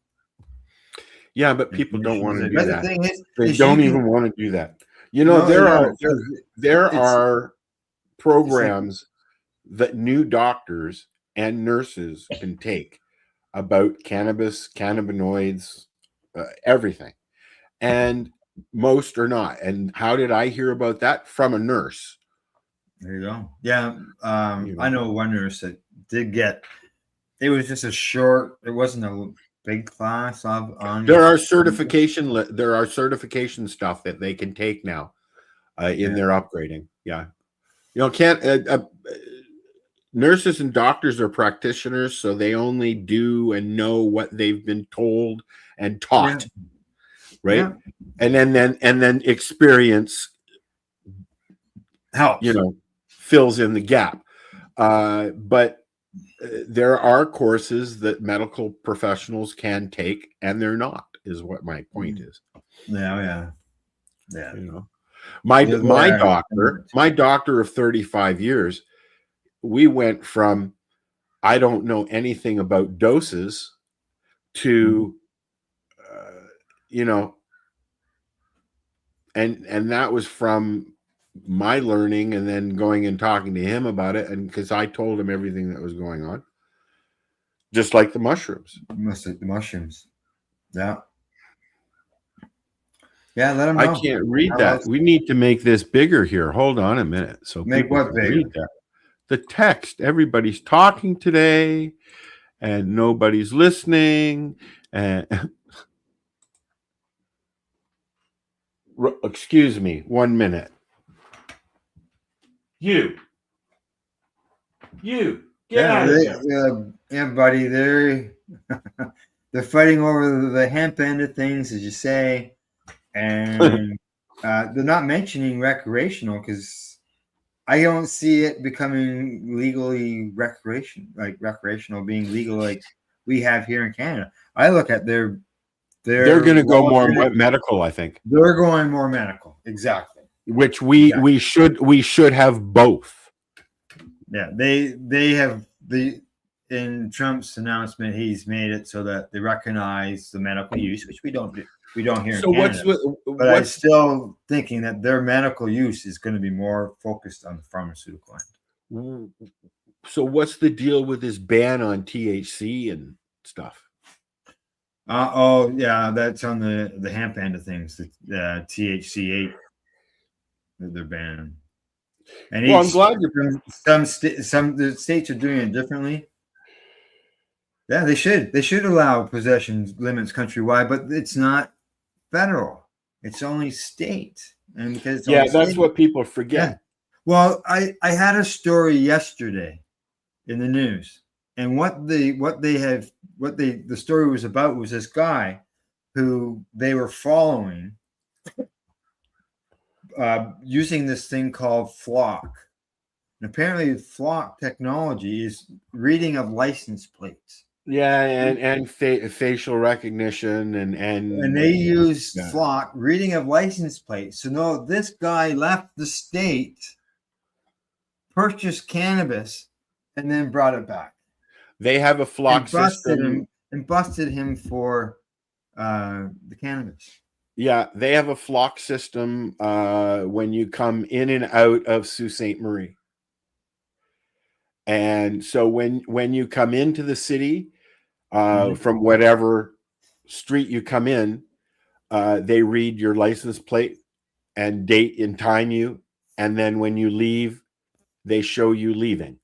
Yeah, but people don't want to do that. The thing is, they don't even want to do that. You know, there are programs that new doctors and nurses can take about cannabis, cannabinoids, everything, and most are not. And how did I hear about that? From a nurse. There you go. Yeah, I know one nurse that did get. It was just a short. It wasn't a big class on. There are certification stuff that they can take now in their upgrading. Yeah, can't nurses and doctors are practitioners, so they only do and know what they've been told and taught, right? Yeah. And then experience helps. Fills in the gap. But there are courses that medical professionals can take, and they're not. Is what my point is. Yeah. My doctor of 35 years. We went from I don't know anything about doses to and that was from my learning and then going and talking to him about it, and because I told him everything that was going on, just like the mushrooms. Yeah, let them know. I can't read that. We need to make this bigger here. Hold on a minute. So make what bigger? Read that. The text. Everybody's talking today and nobody's listening. And excuse me, 1 minute. You get out of here. Yeah, buddy. They're fighting over the hemp end of things, as you say, and they're not mentioning recreational because I don't see it becoming legally recreational being legal like we have here in Canada. I look at they're going to go more medical. I think they're going more medical, exactly. Which we should have both. Yeah, they have in Trump's announcement, he's made it so that they recognize the medical use, which we don't do. We don't hear. So in Canada. But I'm still thinking that their medical use is going to be more focused on the pharmaceutical end. So what's the deal with this ban on THC and stuff? That's on the hemp end of things. The THC8 that they're banning. And I'm glad some states are doing it differently. Yeah, they should. They should allow possession limits countrywide, but it's not federal. It's only state. And because that's what people forget. Yeah. Well, I had a story yesterday in the news, and the story was about was this guy who they were following using this thing called Flock. And apparently Flock technology is reading of license plates. Yeah, and facial recognition and they use Flock reading of license plates. So no, this guy left the state, purchased cannabis, and then brought it back. They have a Flock system and busted him for the cannabis. Yeah, they have a Flock system when you come in and out of Sault Ste. Marie. And so when you come into the city, from whatever street you come in, they read your license plate and date and time you. And then when you leave, they show you leaving.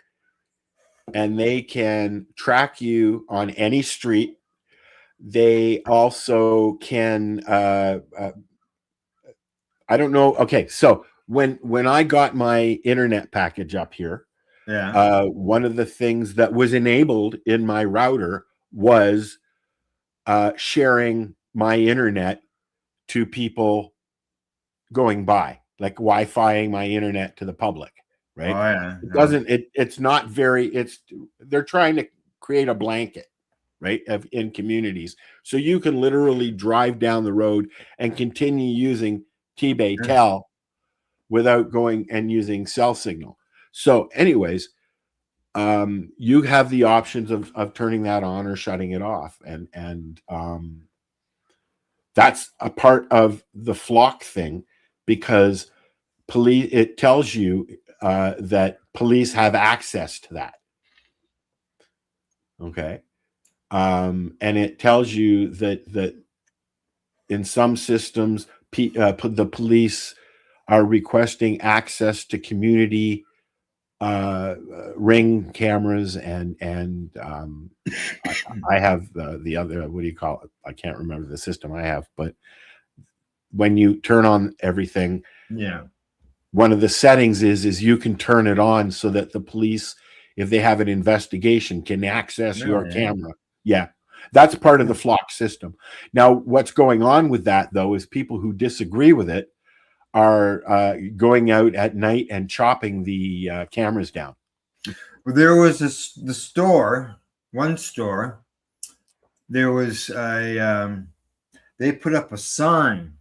And they can track you on any street. They also can, I don't know. Okay. So when I got my internet package up here, one of the things that was enabled in my router was sharing my internet to people going by, like Wi-Fiing my internet to the public, right? It's not very, they're trying to create a blanket, right, in communities. So you can literally drive down the road and continue using T-Bay-Tel without going and using cell signal. So anyways, you have the options of turning that on or shutting it off. And that's a part of the Flock thing, because it tells you that police have access to that. Okay. And it tells you that in some systems, the police are requesting access to community Ring cameras, and I have the other, what do you call it? I can't remember the system I have, but when you turn on everything, one of the settings is you can turn it on so that the police, if they have an investigation, can access your camera. Yeah, that's part of the flock system. Now, what's going on with that, though, is people who disagree with it are going out at night and chopping the cameras down. Well, there was one store, there was they put up a sign,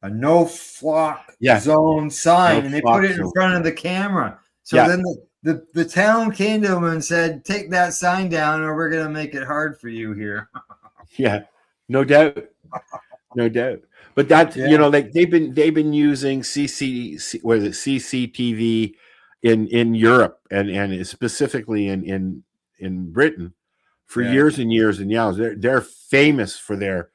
a no flock zone sign, and they put it in front of the camera. So then the town came to them and said, take that sign down or we're going to make it hard for you here. Yeah, no doubt. No doubt. But that's, like they've been using CCTV in Europe and specifically in Britain for years and years and years. They're famous for their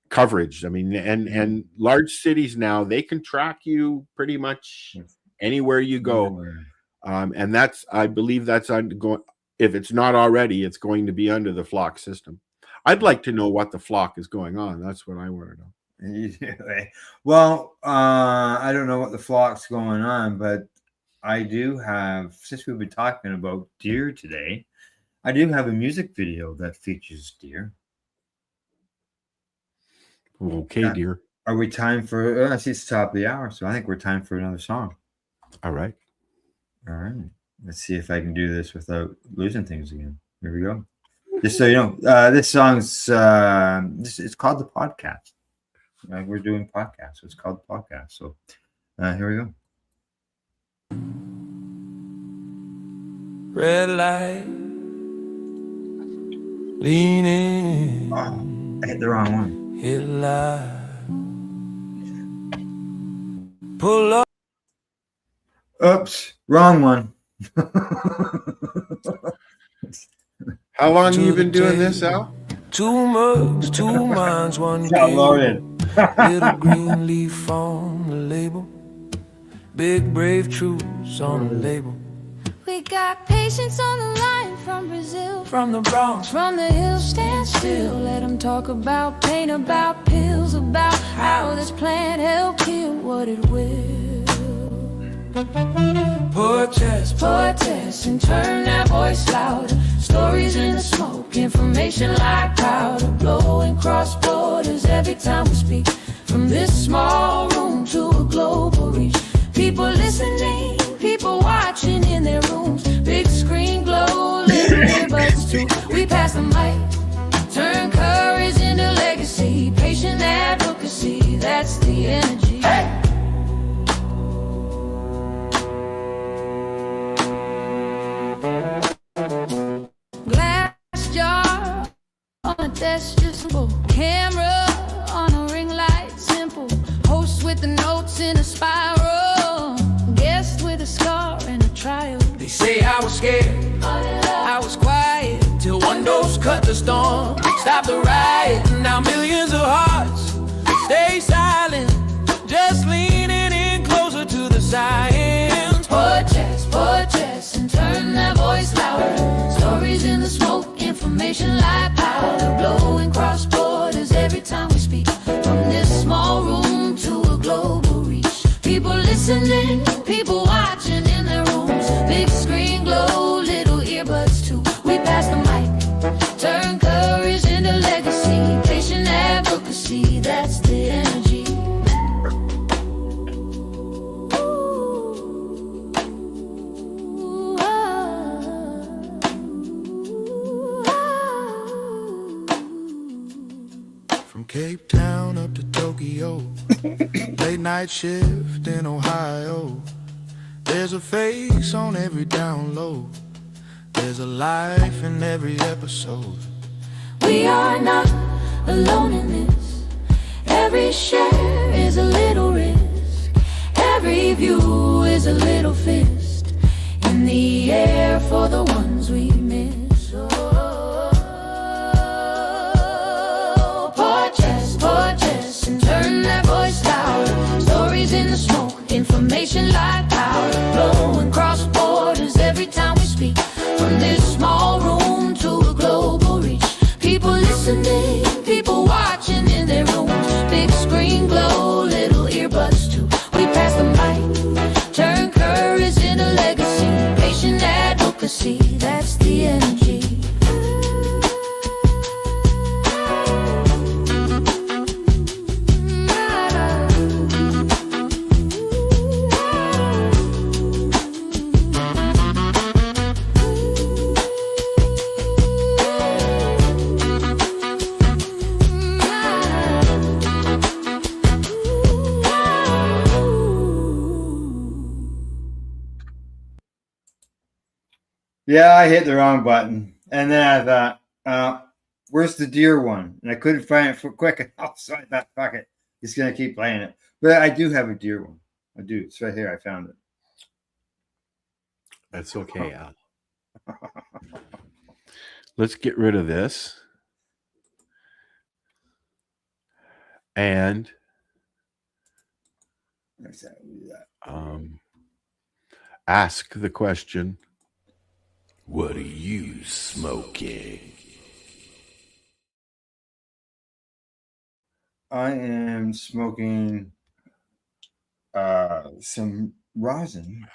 coverage. I mean, and large cities now, they can track you pretty much anywhere you go. And that's, I believe that's going, if it's not already, it's going to be under the flock system. I'd like to know what the flock is going on. That's what I want to know. Well, I don't know what the flock's going on, but I do have, since we've been talking about deer today, I do have a music video that features deer. Okay, dear. Are we time for, I see it's the top of the hour, so I think we're time for another song. All right. Let's see if I can do this without losing things again. Here we go. Just so you know, this song's it's called The Podcast. We're doing podcasts, so it's called The Podcast. So here we go. Red light, leaning. Oh, I hit the wrong one. Hit light. Pull up. Oops, wrong one. How long have you been doing this, Al? Two mugs, two minds, one loaded. Little green leaf on the label. Big brave truths on the label. We got patients on the line from Brazil, From the Bronx, from the hills, stand still. Let them talk about pain, about pills, about how this plant help kill what it will. Protest and turn that voice louder. Stories in the smoke, information like powder, blowing cross borders every time we speak. From this small room to a global reach. People listening, people watching in their rooms. Big screen glow, little earbuds too. We pass the mic, turn courage into legacy. Patient advocacy, that's the energy. Hey! Glass jar on a desk, just simple. Camera on a ring light, simple. Host with the notes in a spiral. Guest with a scar and a trial. They say I was scared, I was quiet, till one dose cut the storm, stop the riot. Now millions of hearts stay silent, just leaning in closer to the science. Protest and turn that voice louder. Stories in the smoke, information like powder, blowing cross borders every time we speak. From this small room to a global reach. People listening, people watching in their rooms. Big screen glow, little earbuds too. We pass the mic, turn courage into legacy. Patient advocacy, that's the energy. From Cape Town up to Tokyo, late night shift in Ohio. There's a face on every download. There's a life in every episode. We are not alone in this. Every share is a little risk. Every view is a little fist in the air for the ones we miss. Oh, protest and turn that voice louder. Stories in the smoke, information like powder, blowing cross borders ecstasy, that's the energy. Yeah, I hit the wrong button. And then I thought, where's the deer one? And I couldn't find it for quick enough. So I thought, fuck it. He's going to keep playing it. But I do have a deer one. I do. It's right here. I found it. That's okay, Al. Let's get rid of this. And ask the question, what are you smoking? I am smoking some rosin.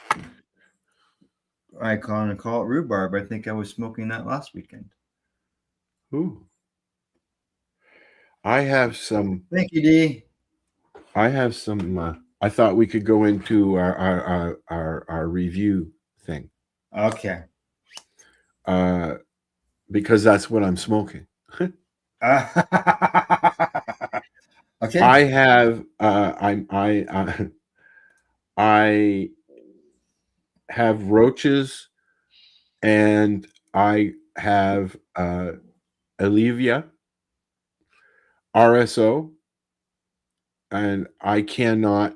I call it rhubarb. I think I was smoking that last weekend. Ooh. I have some. Thank you, D. I have some. I thought we could go into our review thing. Okay. Because that's what I'm smoking. Okay. I have. I have roaches, and I have Alevia, RSO, and I cannot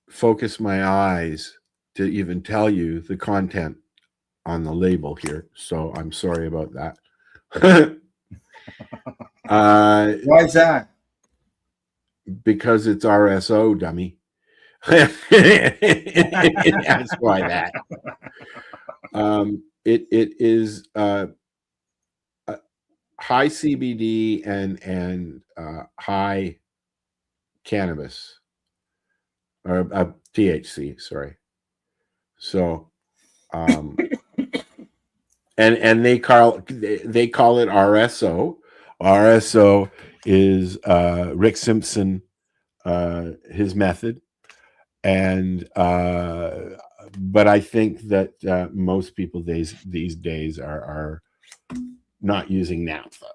focus my eyes to even tell you the content on the label here. So I'm sorry about that. Why is that? Because it's RSO, dummy. That's why that. It is high CBD and high cannabis or THC. Sorry. So, and they call it RSO. RSO is Rick Simpson, his method. And but I think that most people these days are not using naphtha.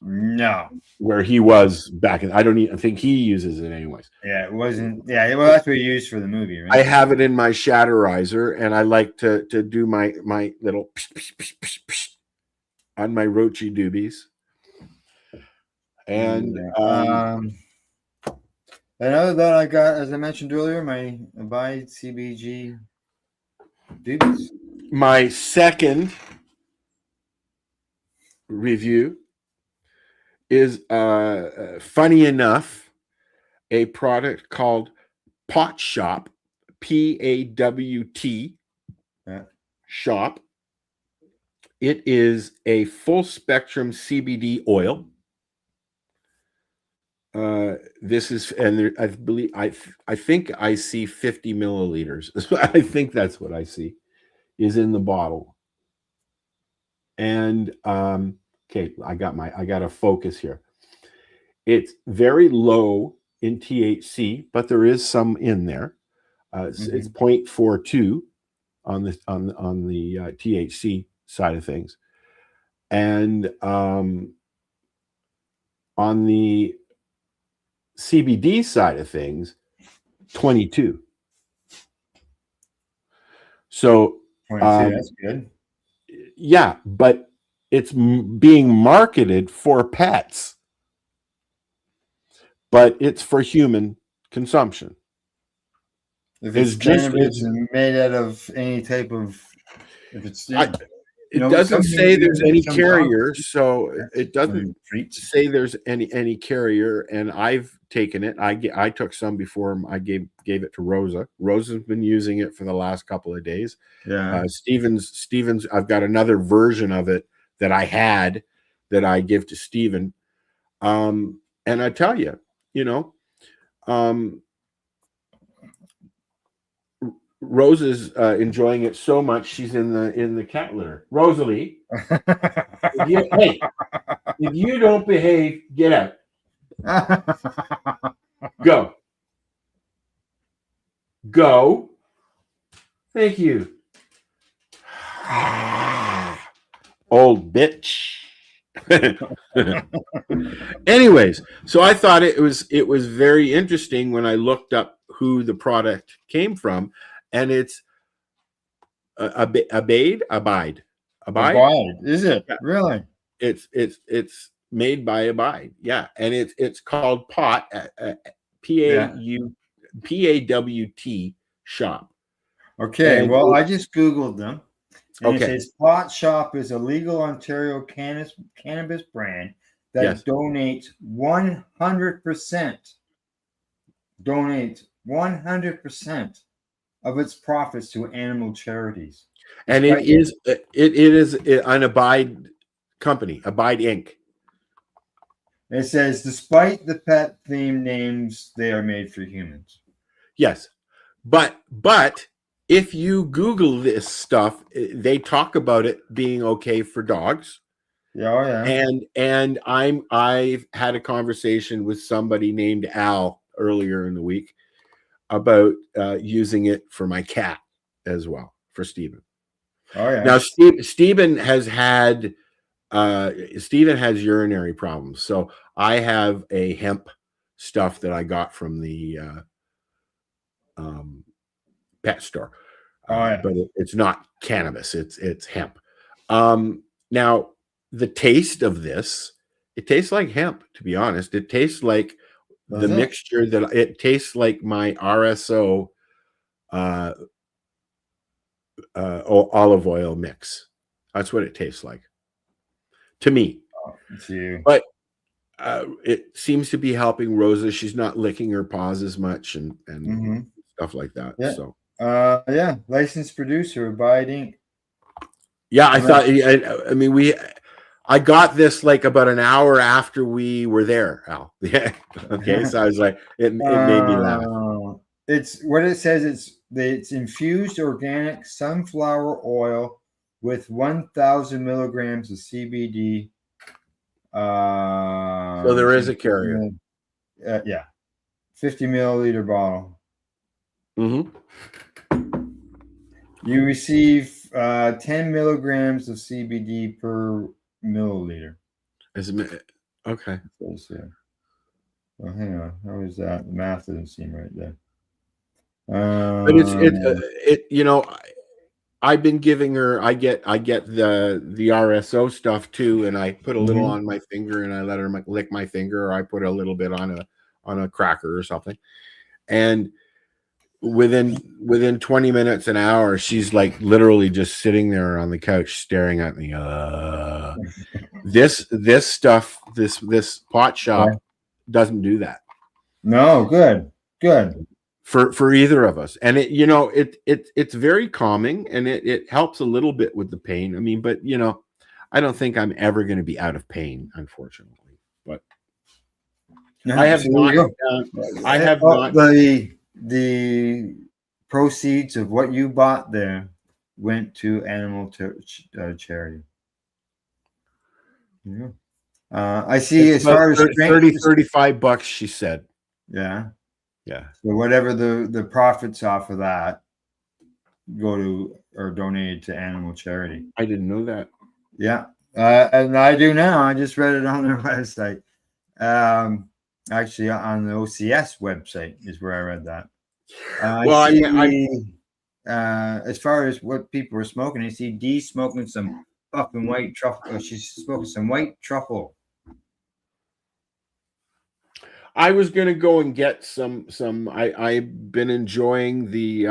No. Where he was back in, I don't even think he uses it anyways. Yeah, it wasn't. Yeah, well, that's what he used for the movie, right? I have it in my Shatterizer, and I like to do my little psh, psh, psh, psh, on my roachy doobies. And another that I got, as I mentioned earlier, my Abide CBG doobies. My second review is funny enough, a product called Pot Shop, PAWT shop. It is a full spectrum CBD oil. This is, and there, I believe, I think I see 50 milliliters. I think that's what I see is in the bottle. And okay, I got a focus here. It's very low in THC, but there is some in there. It's 0.42 on the THC side of things, and on the CBD side of things, 22. So 22, that's good. Yeah, but it's being marketed for pets, but it's for human consumption. If it's cannabis and made out of any type of, if it's, it doesn't say there's any carrier, so it doesn't say there's any carrier. And I've taken it. I took some before I gave it to Rosa. Rosa's been using it for the last couple of days. Yeah. Stevens, I've got another version of it that I had that I give to Steven. And I tell you, Rose is enjoying it so much she's in the cat litter. Rosalie, hey, if you don't behave, get out. Go. Go. Thank you. Old bitch. Anyways, so I thought it was very interesting when I looked up who the product came from, and it's Abide. Is it Yeah. really? It's made by Abide, yeah, and it's called Pot, PAWT shop. Okay, And well, I just Googled them. And Okay. it says Pot Shop is a legal Ontario cannabis brand that Yes. donates 100% of its profits to animal charities. And it is an Abide company, Abide Inc. It says, despite the pet theme names, they are made for humans. Yes, but if you Google this stuff, they talk about it being okay for dogs. Yeah, oh yeah. And I've had a conversation with somebody named Al earlier in the week about using it for my cat as well, for Stephen. Oh yeah. Now Stephen has urinary problems, so I have a hemp stuff that I got from the pet store. But it's not cannabis, it's hemp. Now the taste of this, it tastes like hemp, to be honest. It tastes like the mixture that it tastes like my RSO olive oil mix. That's what it tastes like to me. But it seems to be helping Rosa. She's not licking her paws as much and stuff like that. Yeah. So yeah, licensed producer, Abide Inc. Yeah, I thought. I mean, I got this like about an hour after we were there, Al. Yeah. Okay, so I was like, it made me laugh. It's what it says. It's infused organic sunflower oil with 1,000 milligrams of CBD. So there is a carrier. Yeah, 50 milliliter bottle. Mm-hmm. You receive 10 milligrams of CBD per milliliter. Okay. Well, hang on. How is that? The math doesn't seem right there. But it you know, I've been giving her. I get the RSO stuff too, and I put a little on my finger, and I let her lick my finger, or I put a little bit on a cracker or something, and within 20 minutes, an hour, she's like literally just sitting there on the couch staring at me. This stuff, this pot shop doesn't do that. No, good for either of us. And it's very calming, and it helps a little bit with the pain. I mean, but I don't think I'm ever going to be out of pain, unfortunately. But I have not. I have not. The proceeds of what you bought there went to animal charity. Yeah. I see. It's as far as $35, she said. Yeah. Yeah. So whatever the profits off of that go to or donated to animal charity. I didn't know that. Yeah. And I do now. I just read it on their website. Actually, on the OCS website is where I read that. As far as what people are smoking, I see Dee smoking some fucking white truffle. She's smoking some white truffle. I was gonna go and get some. I've been enjoying the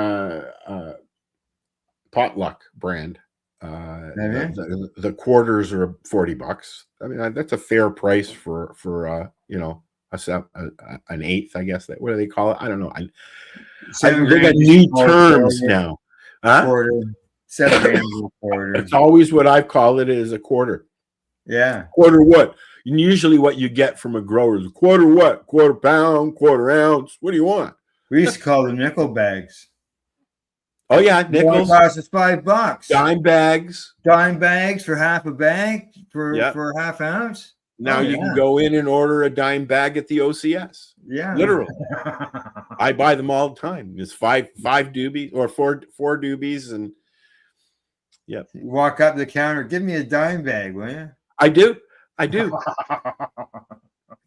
Potluck brand. The quarters are $40. I mean, that's a fair price for an eighth, I guess. What do they call it? I don't know. They got new terms now. Quarter, 7 grams a quarter. It's always what I've called it is a quarter. Yeah. Quarter what? And usually what you get from a grower is a quarter what? Quarter pound, quarter ounce. What do you want? We used to call them nickel bags. Oh yeah, It nickels, costs us $5. dime bags. Dime bags for half a bag for Yep. for a half ounce. Now Oh, you yeah. can go in and order a dime bag at the OCS. Yeah, Literally. I buy them all the time. It's five doobies or four doobies, and You walk up to the counter, give me a dime bag, will you? I do,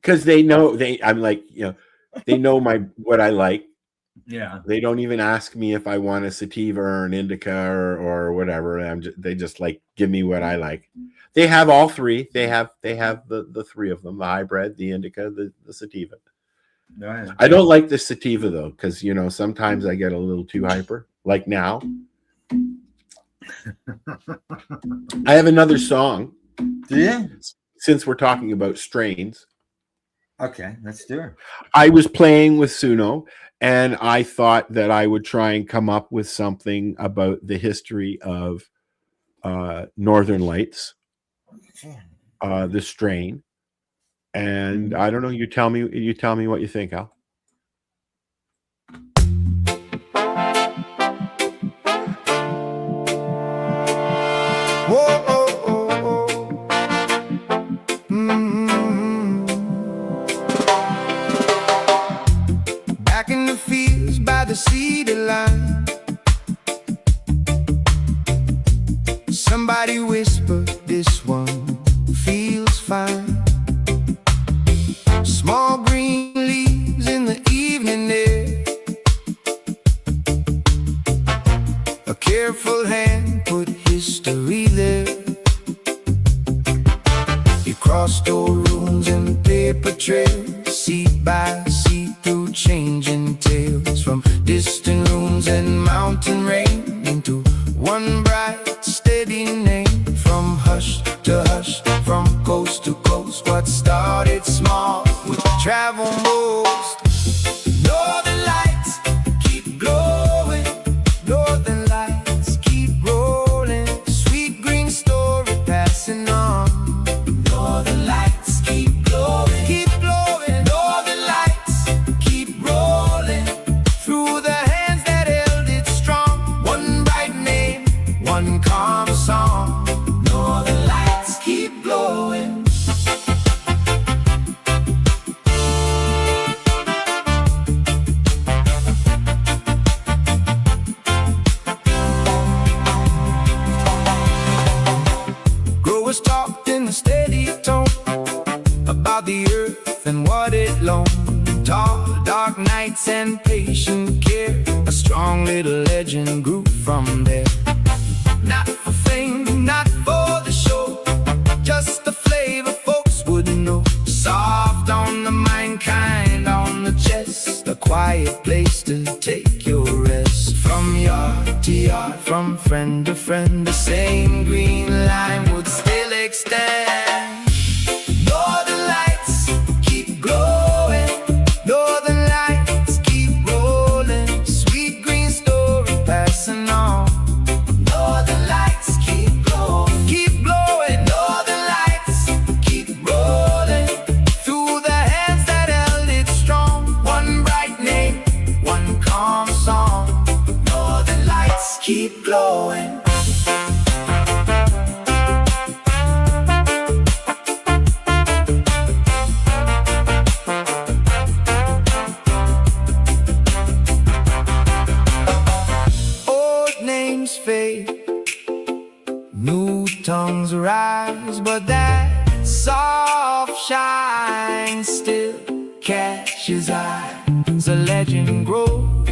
because they know I'm like, they know what I like. Yeah. They don't even ask me if I want a sativa or an indica or whatever. They just like give me what I like. They have all three. They have the three of them: the hybrid, the indica, the sativa. Right. I don't like the sativa though, because sometimes I get a little too hyper. Like now, I have another song. Do you? Since we're talking about strains, Okay, let's do it. I was playing with Suno, and I thought that I would try and come up with something about the history of Northern Lights, the strain. And I don't know. You tell me what you think, Al. Whoa, oh, oh, oh. Back in the fields by the cedar line, somebody whispered, this one feels fine. Small green leaves in the evening air, a careful hand put history there. You crossed door rooms and paper trails, seat by seat through changing tales, from distant rooms and mountain rain into one bright steady name. From hush to hush, from coast to coast, what started small would travel most. Northern lights keep glowing, northern lights keep rolling, sweet green story passing on. Northern lights keep glowing, keep glowing, northern lights keep rolling, through the hands that held it strong. One bright name, one calm song. Northern lights keep glowing. Growers talked in a steady tone about the earth and what it loaned. Tall, dark nights and patient care, a strong little legend grew from there. Not for fame, not for the show, just the flavor folks would know. Soft on the mind, kind on the chest, a quiet place to take your rest. From yard to yard, from friend to friend, the same green line would still extend. Northern lights keep glowing, northern lights keep rolling, sweet green story passing on. Northern lights keep glowing, northern lights keep rolling, through the hands that held it strong. One bright name, one calm song. Northern lights keep glowing. Old names fade, new tongues rise, but that soft shine still catches eyes. A legend grows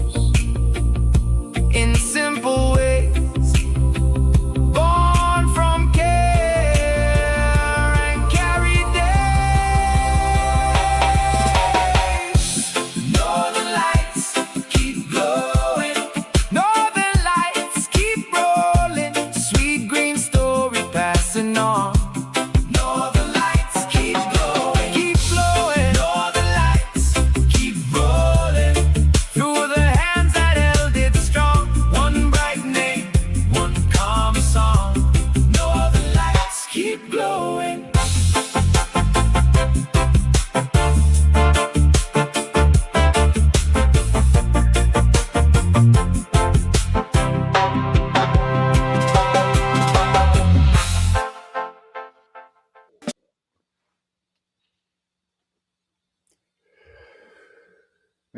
in simple ways, born from care and carried days. Northern lights keep glowing, northern lights keep rolling, sweet green story passing on. Northern lights keep glowing, northern lights keep rolling, through the hands that held it strong. One bright name, one calm song. Northern lights keep glowing.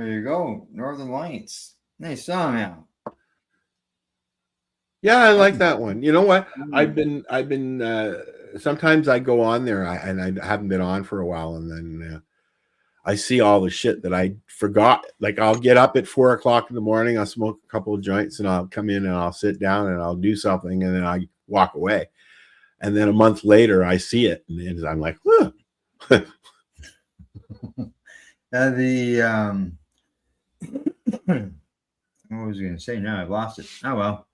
There you go. Northern Lights. Nice song now. Yeah, I like that one. You know what? I've been sometimes I go on there and I haven't been on for a while, and then I see all the shit that I forgot. Like I'll get up at 4 o'clock in the morning, I'll smoke a couple of joints, and I'll come in and I'll sit down and I'll do something, and then I walk away. And then a month later, I see it, and I'm like, huh. What was I going to say? Now I've lost it. Oh well.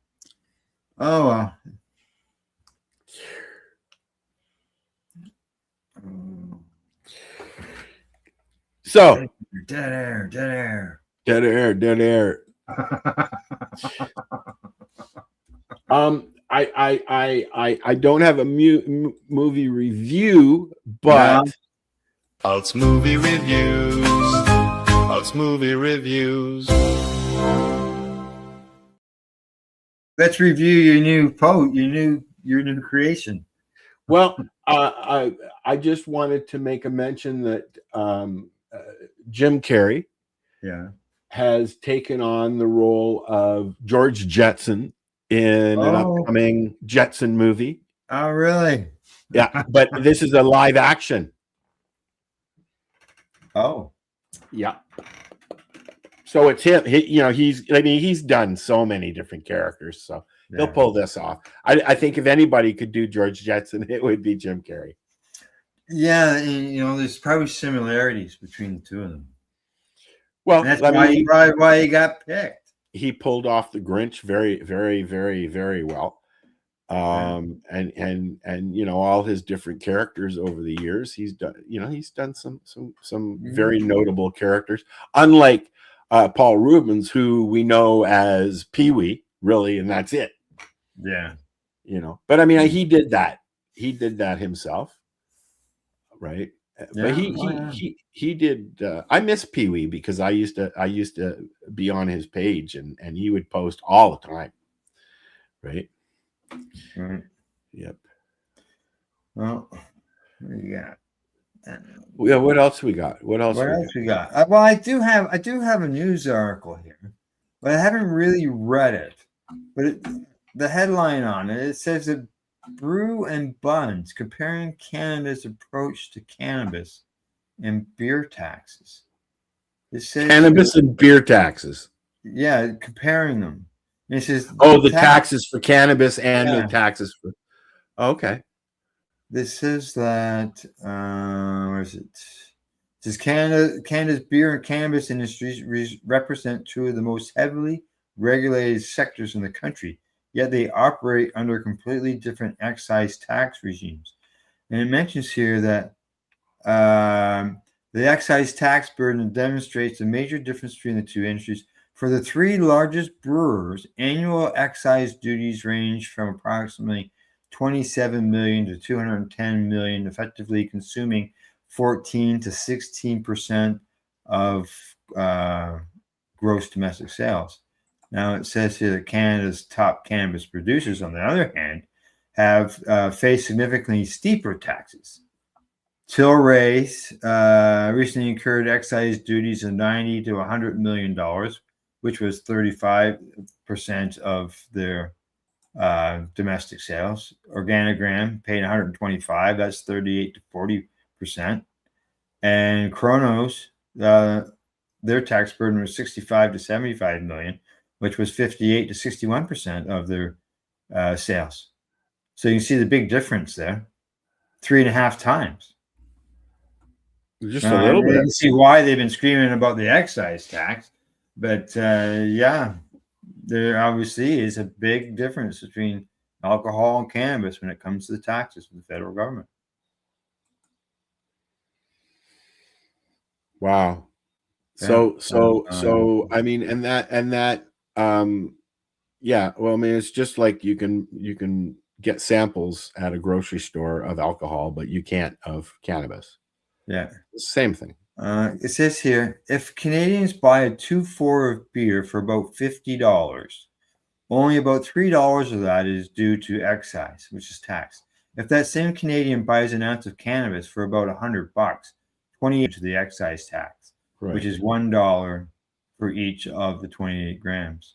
Oh well. So dead air. I don't have a movie review, but Alt's movie reviews. Alt's movie reviews. Let's review your new your new creation. Well, I just wanted to make a mention that Jim Carrey, has taken on the role of George Jetson in an upcoming Jetson movie. Oh, really? Yeah, but this is a live action. Oh, yeah. So it's him. He's done so many different characters, so he'll pull this off. I think if anybody could do George Jetson, it would be Jim Carrey. Yeah, and there's probably similarities between the two of them. Well, and that's why he got picked. He pulled off the Grinch very, very, very, very well. And all his different characters over the years, he's done some very notable characters. Unlike Paul Rubens, who we know as Pee-wee, really, and that's it. Yeah. But I mean, he did that. He did that himself, right? Yeah, but he did. I miss Pee-wee because I used to be on his page and he would post all the time, right? Right. Yep. Well, what do you got? Yeah. What else we got? What else we got? Well, I do have a news article here, but I haven't really read it. But the headline on it says that Brew and Buns comparing Canada's approach to cannabis and beer taxes. It says cannabis and beer taxes. Yeah, comparing them. And it says the taxes for cannabis and the taxes for. Okay. This says that where is it? It says Canada's beer and cannabis industries represent two of the most heavily regulated sectors in the country. Yet they operate under completely different excise tax regimes. And it mentions here that the excise tax burden demonstrates a major difference between the two industries. For the three largest brewers, annual excise duties range from approximately 27 million to 210 million, effectively consuming 14 to 16% of gross domestic sales. Now, it says here that Canada's top cannabis producers, on the other hand, have faced significantly steeper taxes. Tilray's recently incurred excise duties of $90 to $100 million, which was 35% of their domestic sales. Organigram paid 125, that's 38 to 40%. And Kronos, their tax burden was 65 to 75 million, which was 58 to 61% of their sales. So you can see the big difference there, 3.5 times. Just a little bit. You can see why they've been screaming about the excise tax, but there obviously is a big difference between alcohol and cannabis when it comes to the taxes from the federal government. Wow. So I mean, and that yeah, well, I mean, it's just like you can get samples at a grocery store of alcohol, but you can't of cannabis. Yeah, same thing. It says here, if Canadians buy a 2.4 of beer for about $50, only about $3 of that is due to excise, which is tax. If that same Canadian buys an ounce of cannabis for about $100, 28 to the excise tax, which is $1 for each of the 28 grams.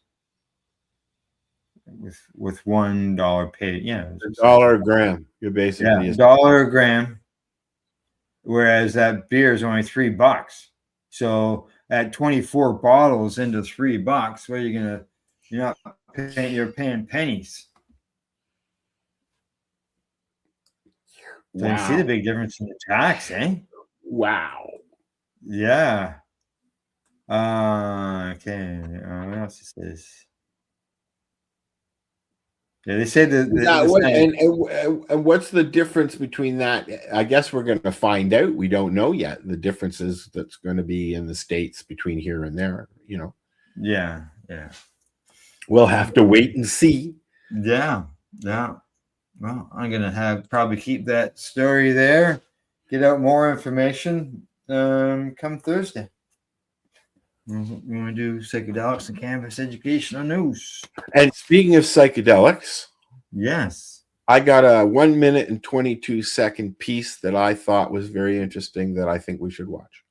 With $1 paid. Yeah. $1 a gram. You're basically $1 a gram. Whereas that beer is only $3. So at 24 bottles into $3, what are you gonna? You're paying pennies. So you see the big difference in the tax, eh? Wow. Yeah. Okay. What else is this? Yeah, they say that. And what's the difference between that? I guess we're going to find out. We don't know yet the differences that's going to be in the States between here and there. Yeah. We'll have to wait and see. Yeah. Well, I'm gonna probably keep that story there. Get out more information come Thursday. We want to do psychedelics and cannabis educational news. And speaking of psychedelics, yes, I got a 1 minute and 22-second piece that I thought was very interesting that I think we should watch.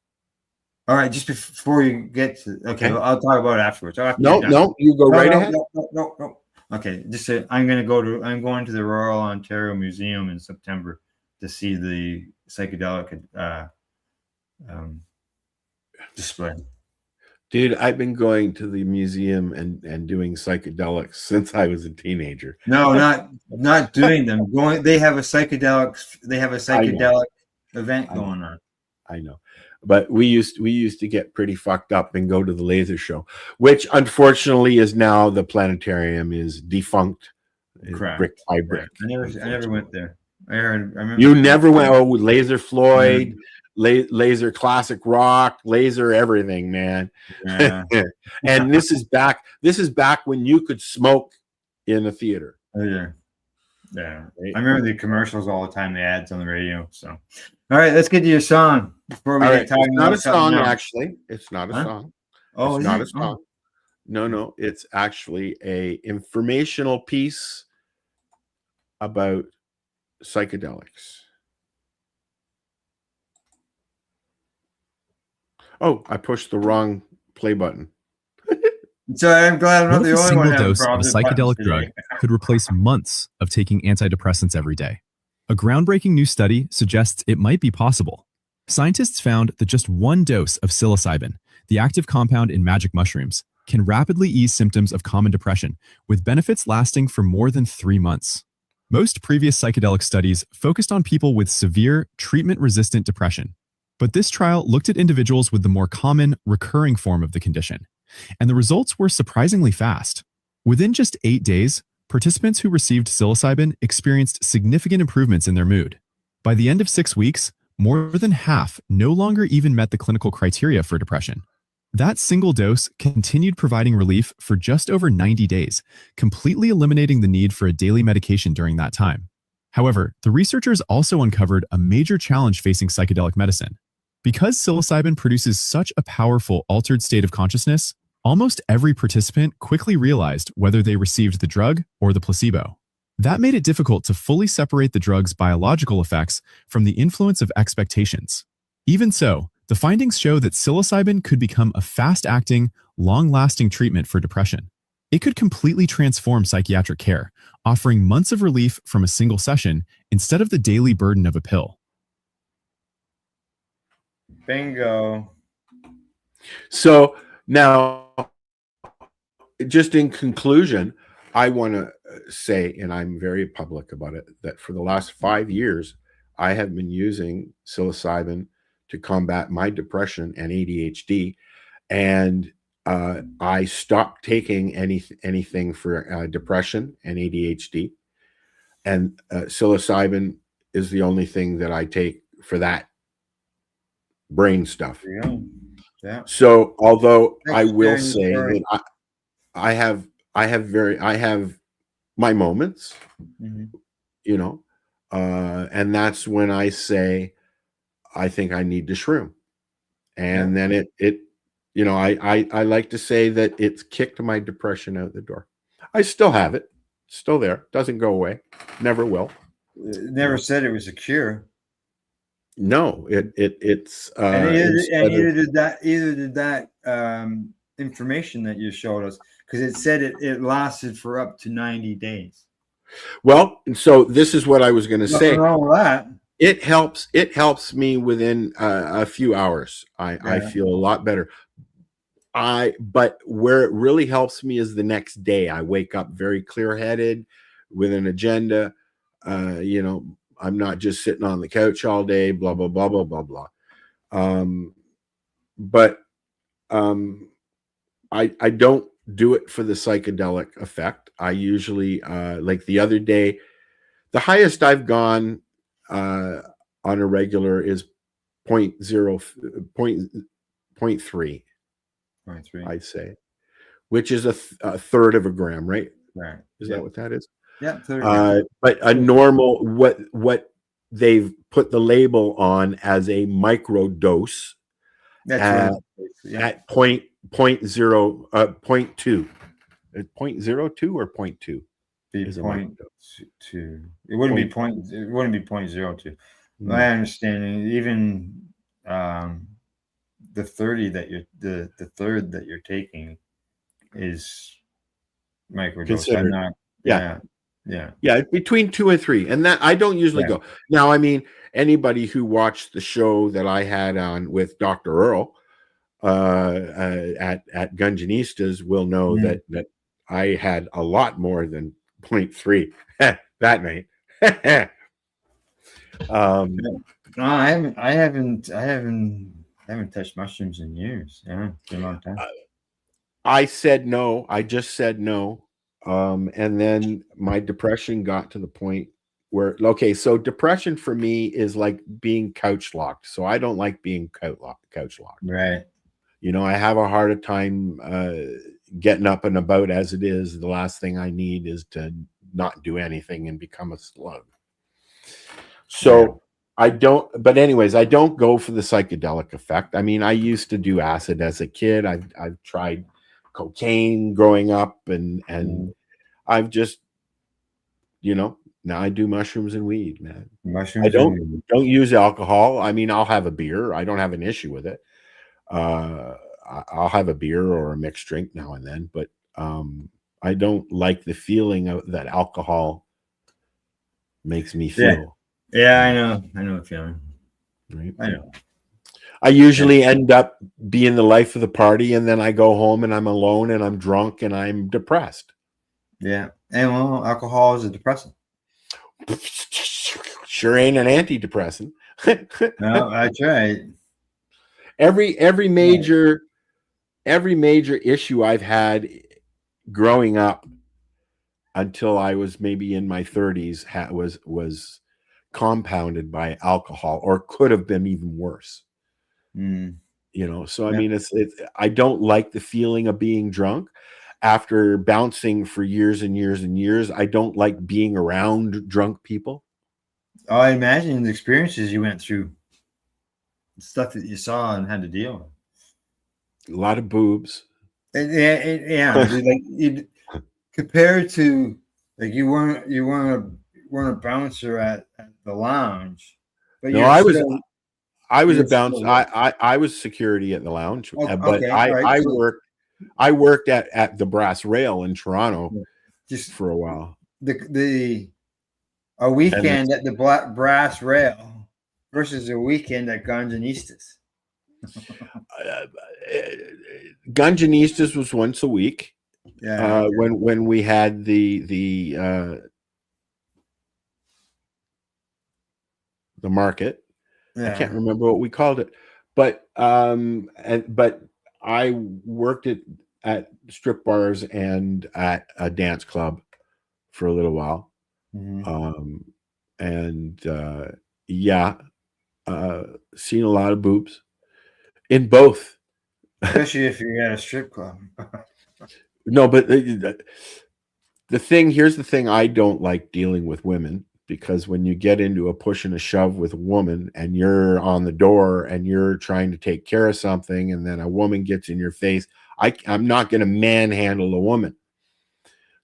All right, just before you get to well, I'll talk about it afterwards. No, you go right ahead. No. Okay, just say I'm going to the Royal Ontario Museum in September to see the psychedelic display. Dude, I've been going to the museum and doing psychedelics since I was a teenager. No, not doing them. They have a psychedelic event going on. I know. But we used to get pretty fucked up and go to the laser show, which unfortunately is now the planetarium is defunct. Correct. Brick by brick. I never went there. I remember you never went. Oh, Laser Floyd, Laser Classic Rock, Laser everything, man. Yeah. And this is back when you could smoke in a theater. Oh, yeah. Yeah. I remember the commercials all the time, the ads on the radio. So, all right, let's get to your song before we get talking. It's not a song, actually. It's not a song. Oh, it's not a song. No, it's actually a informational piece about psychedelics. Oh, I pushed the wrong play button. So I'm glad I'm not What the if a only one single having dose of a problems with psychedelic buttons drug today. could replace months of taking antidepressants every day? A groundbreaking new study suggests it might be possible. Scientists found that just one dose of psilocybin, the active compound in magic mushrooms, can rapidly ease symptoms of common depression, with benefits lasting for more than 3 months. Most previous psychedelic studies focused on people with severe, treatment-resistant depression. But this trial looked at individuals with the more common, recurring form of the condition. And the results were surprisingly fast. Within just 8 days, participants who received psilocybin experienced significant improvements in their mood. By the end of 6 weeks, more than half no longer even met the clinical criteria for depression. That single dose continued providing relief for just over 90 days, completely eliminating the need for a daily medication during that time. However, the researchers also uncovered a major challenge facing psychedelic medicine. Because psilocybin produces such a powerful altered state of consciousness, almost every participant quickly realized whether they received the drug or the placebo. That made it difficult to fully separate the drug's biological effects from the influence of expectations. Even so, the findings show that psilocybin could become a fast-acting, long-lasting treatment for depression. It could completely transform psychiatric care, offering months of relief from a single session instead of the daily burden of a pill. Bingo. So now, just in conclusion, I want to say, and I'm very public about it, that for the last 5 years, I have been using psilocybin to combat my depression and ADHD. And I stopped taking anything for depression and ADHD. And psilocybin is the only thing that I take for that brain stuff. Yeah. So although Thanks I for will sharing say your story. that I have my moments, you know, and that's when I say I think I need to shroom. And then it you know, I like to say that it's kicked my depression out the door. I still have it, still there, doesn't go away, never will. Never said it was a cure. No, it's And either did that information that you showed us because it said it lasted for up to 90 days. Well, and so this is what I was going to say. Nothing wrong with that. It helps me within a few hours. I feel a lot better. But where it really helps me is the next day. I wake up very clear-headed with an agenda. I'm not just sitting on the couch all day, blah, blah, blah, blah, blah, blah. I don't do it for the psychedelic effect. I usually, like the other day, the highest I've gone on a regular is 0.3, I'd say, which is a third of a gram, right? Right. Is that what that is? Yeah. But a normal, what they've put the label on as a micro dose at 0.2. 0.02 or 0.2 is a micro dose. It wouldn't be 0.02. My understanding, even the 30 that the third that you're taking is microdose. Yeah, between 2 and 3, and that I don't usually go. Now, I mean, anybody who watched the show that I had on with Dr. Earl at Gunjanistas will know that I had a lot more than 0.3 that night. No, I haven't touched mushrooms in years. Yeah, it's been a long time. I said no. I just said no. And then my depression got to the point where, so depression for me is like being couch locked. So I don't like being couch locked. Right. I have a harder time getting up and about as it is. The last thing I need is to not do anything and become a slug. So I don't go for the psychedelic effect. I mean, I used to do acid as a kid. I've tried cocaine growing up, and I've just, now I do mushrooms and weed, man. I don't use alcohol. I mean, I'll have a beer. I don't have an issue with it. I'll have a beer or a mixed drink now and then, but I don't like the feeling of that alcohol makes me feel. Yeah, I know the feeling. Right. I know. I usually end up being the life of the party, and then I go home and I'm alone and I'm drunk and I'm depressed. Yeah. And well, alcohol is a depressant. Sure ain't an antidepressant. No, that's right. Every major issue I've had growing up until I was maybe in my 30s was compounded by alcohol, or could have been even worse. So I mean, it's I don't like the feeling of being drunk after bouncing for years and years and years. I don't like being around drunk people. Oh, I imagine the experiences you went through, stuff that you saw and had to deal with. A lot of boobs. Like compared to, like, you weren't a bouncer at the lounge. But no, I was a bouncer. I was security at the lounge, but I worked at the Brass Rail in Toronto just for a while. A weekend at the Brass Rail versus a weekend at Gunjanistas. Gunjanistas was once a week. Yeah. When we had the market. Yeah. I can't remember what we called it, but I worked at strip bars and at a dance club for a little while. Seen a lot of boobs in both, especially if you're at a strip club. No, but here's the thing: I don't like dealing with women, because when you get into a push and a shove with a woman and you're on the door and you're trying to take care of something, and then a woman gets in your face, I'm not going to manhandle a woman.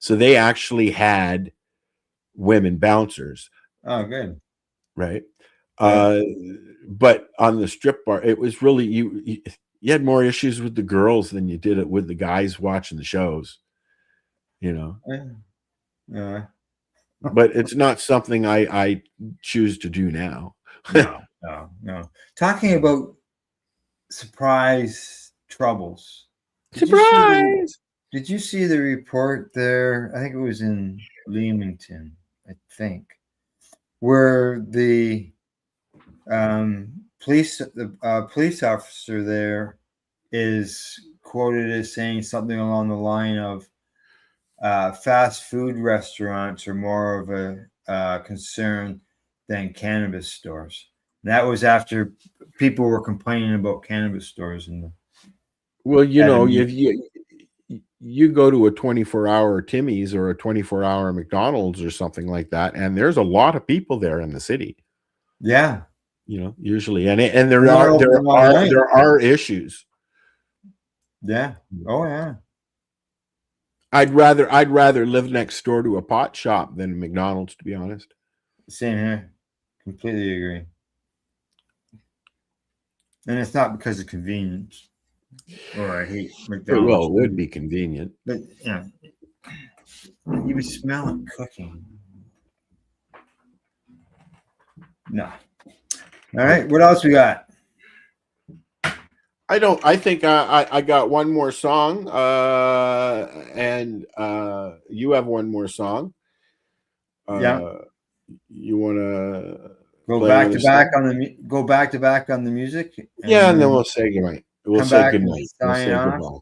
So they actually had women bouncers. Oh, good. Right. But on the strip bar, it was really you had more issues with the girls than you did it with the guys watching the shows, you know. Yeah. But it's not something I choose to do now. No. Talking about surprise troubles. Surprise! Did you see the report there? I think it was in Leamington, I think, where the police officer there is quoted as saying something along the line of fast food restaurants are more of a concern than cannabis stores. And that was after people were complaining about cannabis stores. Well, you know, if you go to a 24-hour Timmy's or a 24-hour McDonald's or something like that, and there's a lot of people there in the city. Yeah, you know, usually, and there are issues. Yeah. Oh yeah. I'd rather live next door to a pot shop than McDonald's, to be honest. Same here. Completely agree. And it's not because of convenience. Or I hate McDonald's. Well, it would be convenient. But yeah, you would smell it cooking. No. All right. What else we got? I think I got one more song, and you have one more song. Yeah. You want to go back to back on the music? Yeah, and then we'll say goodnight. We'll say goodnight. We'll say goodbye.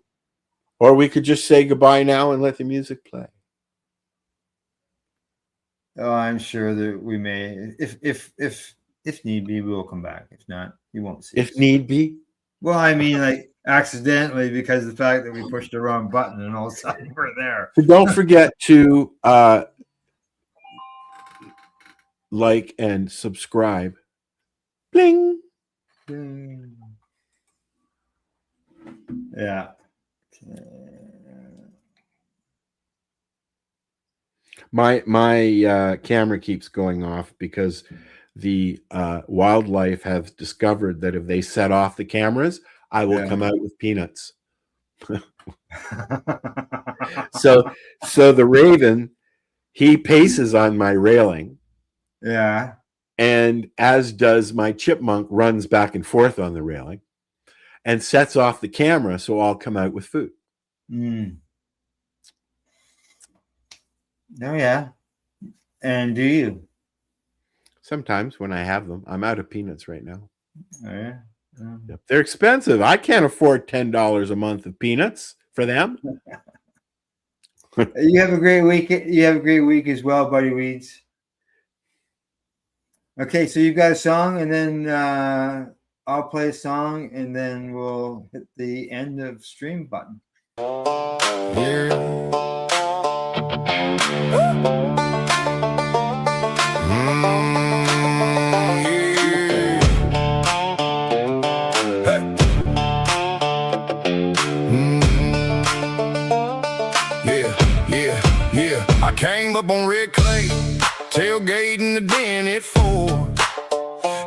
Or we could just say goodbye now and let the music play. Oh, I'm sure that we may. If need be, we will come back. If not, you won't see. If need be. Well, I mean, like accidentally, because of the fact that we pushed the wrong button and all of a sudden we're there. So don't forget to like and subscribe. Bling. Bling. Yeah. My camera keeps going off because the wildlife have discovered that if they set off the cameras, I will come out with peanuts. so the raven, he paces on my railing. Yeah. And as does my chipmunk, runs back and forth on the railing and sets off the camera, so I'll come out with food. Oh yeah. And do you? Sometimes when I have them. I'm out of peanuts right now. Oh yeah. Yep. They're expensive. I can't afford $10 a month of peanuts for them. You have a great week. You have a great week as well, Buddy Weeds. Okay, so you've got a song, and then I'll play a song, and then we'll hit the end of stream button. I came up on red clay, tailgating the den at 4.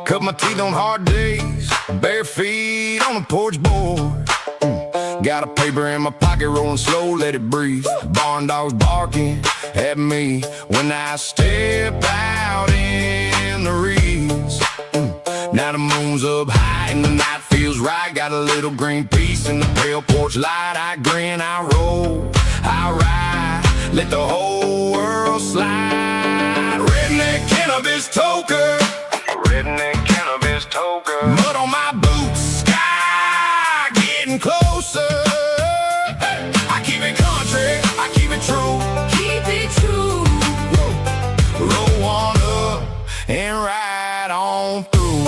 Cut my teeth on hard days, bare feet on the porch board. Got a paper in my pocket, rolling slow, let it breathe. Barn dogs barking at me when I step out in the reeds. Now the moon's up high and the night feels right. Got a little green piece in the pale porch light. I grin, I roll, I ride, let the whole world slide. Redneck cannabis toker, redneck cannabis toker. Mud on my boots, sky getting closer. I keep it country, I keep it true, keep it true. Roll on up and ride on through.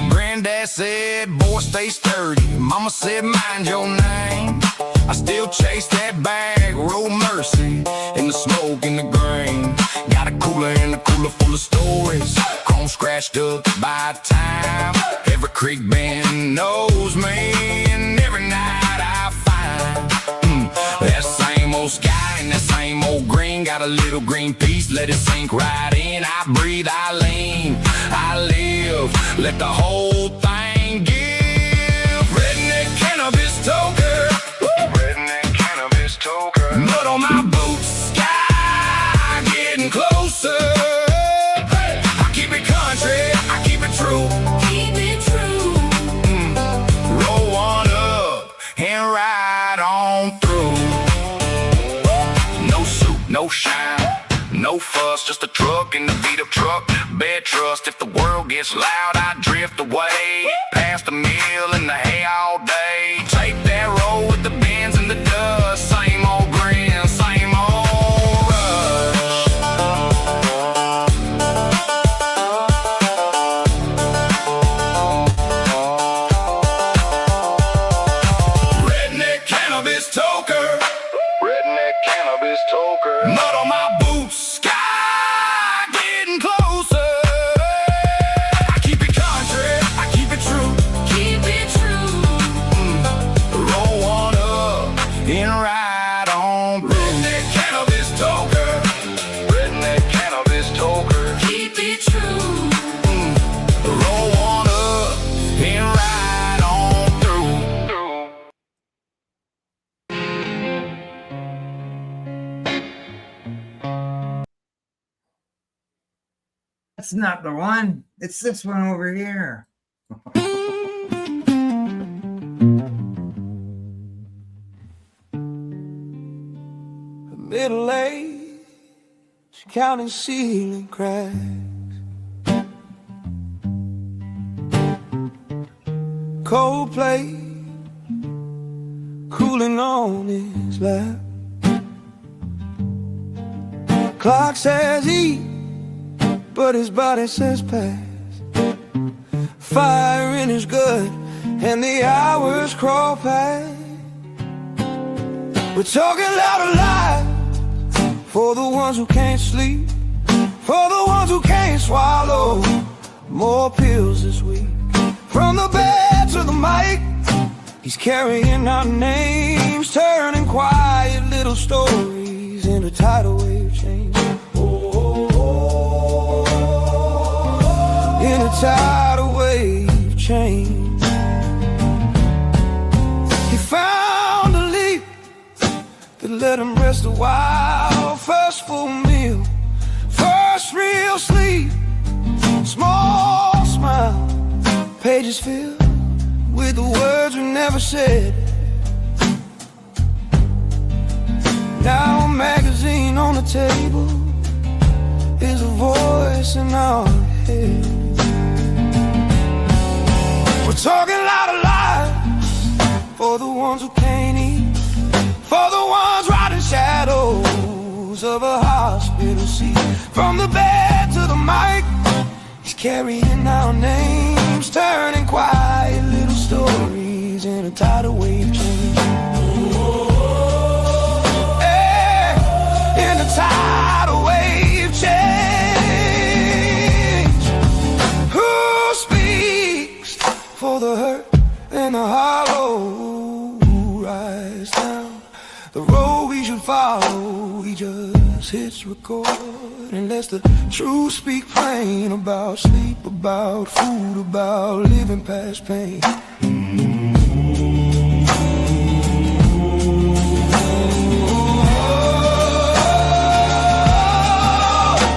Granddad said, boy, stay sturdy. Mama said, mind your name. I still chase that bag, roll mercy in the smoke, in the grain. Got a cooler and a cooler full of stories, chrome scratched up by time. Every creek bend knows me, and every night I find that same old old sky and the same old green. Got a little green piece, let it sink right in. I breathe, I lean, I live, let the whole thing give. Redneck cannabis toker, redneck cannabis toker. Mud on my boots, sky getting closer. I keep it country, I keep it true. Keep it true. Roll one up and ride on through. No suit, no shine, no fuss, just a truck and the beat up truck. Bed trust, if the world gets loud, I drift away. Past the mill in the hay all day. Take that road with the bends and the dust. Same old grin, same old rush. Redneck cannabis toker, redneck cannabis toker. Mud on my boots, sky getting closer. I keep it country, I keep it true. Keep it true. Roll one up and ride on through. Redneck cannabis toker, redneck cannabis toker. Keep it true. Roll one up and ride on through. That's not the one. It's this one over here. Middle age, counting ceiling cracks. Coldplay, cooling on his lap. Clock says eat, but his body says pass. Fire in his gut, and the hours crawl past. We're talking loud and loud for the ones who can't sleep, for the ones who can't swallow more pills this week. From the bed to the mic, he's carrying our names, turning quiet little stories into tidal wave change. In a tidal wave change. He found a leap that let him rest a while. First full meal, first real sleep, small smile. Pages filled with the words we never said. Now a magazine on the table is a voice in our head. We're talking loud and loud for the ones who can't eat, for the ones riding shadows of a hospital seat. From the bed to the mic, he's carrying our names, turning quiet little stories in a tidal wave change. Yeah, in a tidal wave change. Who speaks for the hurt and the hollow? Rise down the road we should follow. He just hits record and lets the truth speak plain about sleep, about food, about living past pain.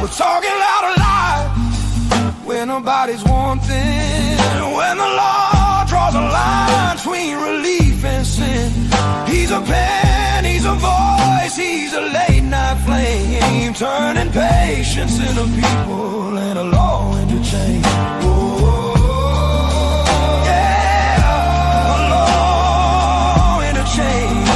We're talking loud and loud when nobody's one thing, when the law draws a line between relief and sin. He's a pen, he's a voice, he's a late night flame, turning patience into people and a law into change. Yeah, a law into change.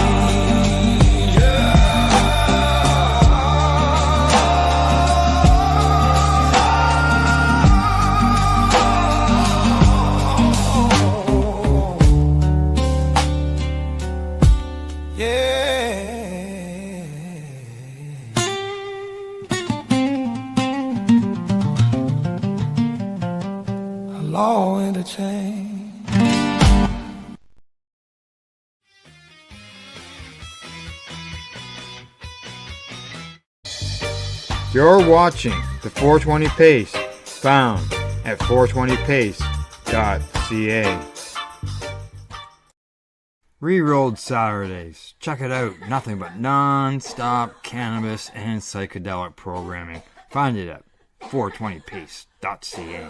Law and a change. You're watching the 420 Pace, found at 420pace.ca. Rerolled Saturdays. Check it out. Nothing but non-stop cannabis and psychedelic programming. Find it at 420pace.ca.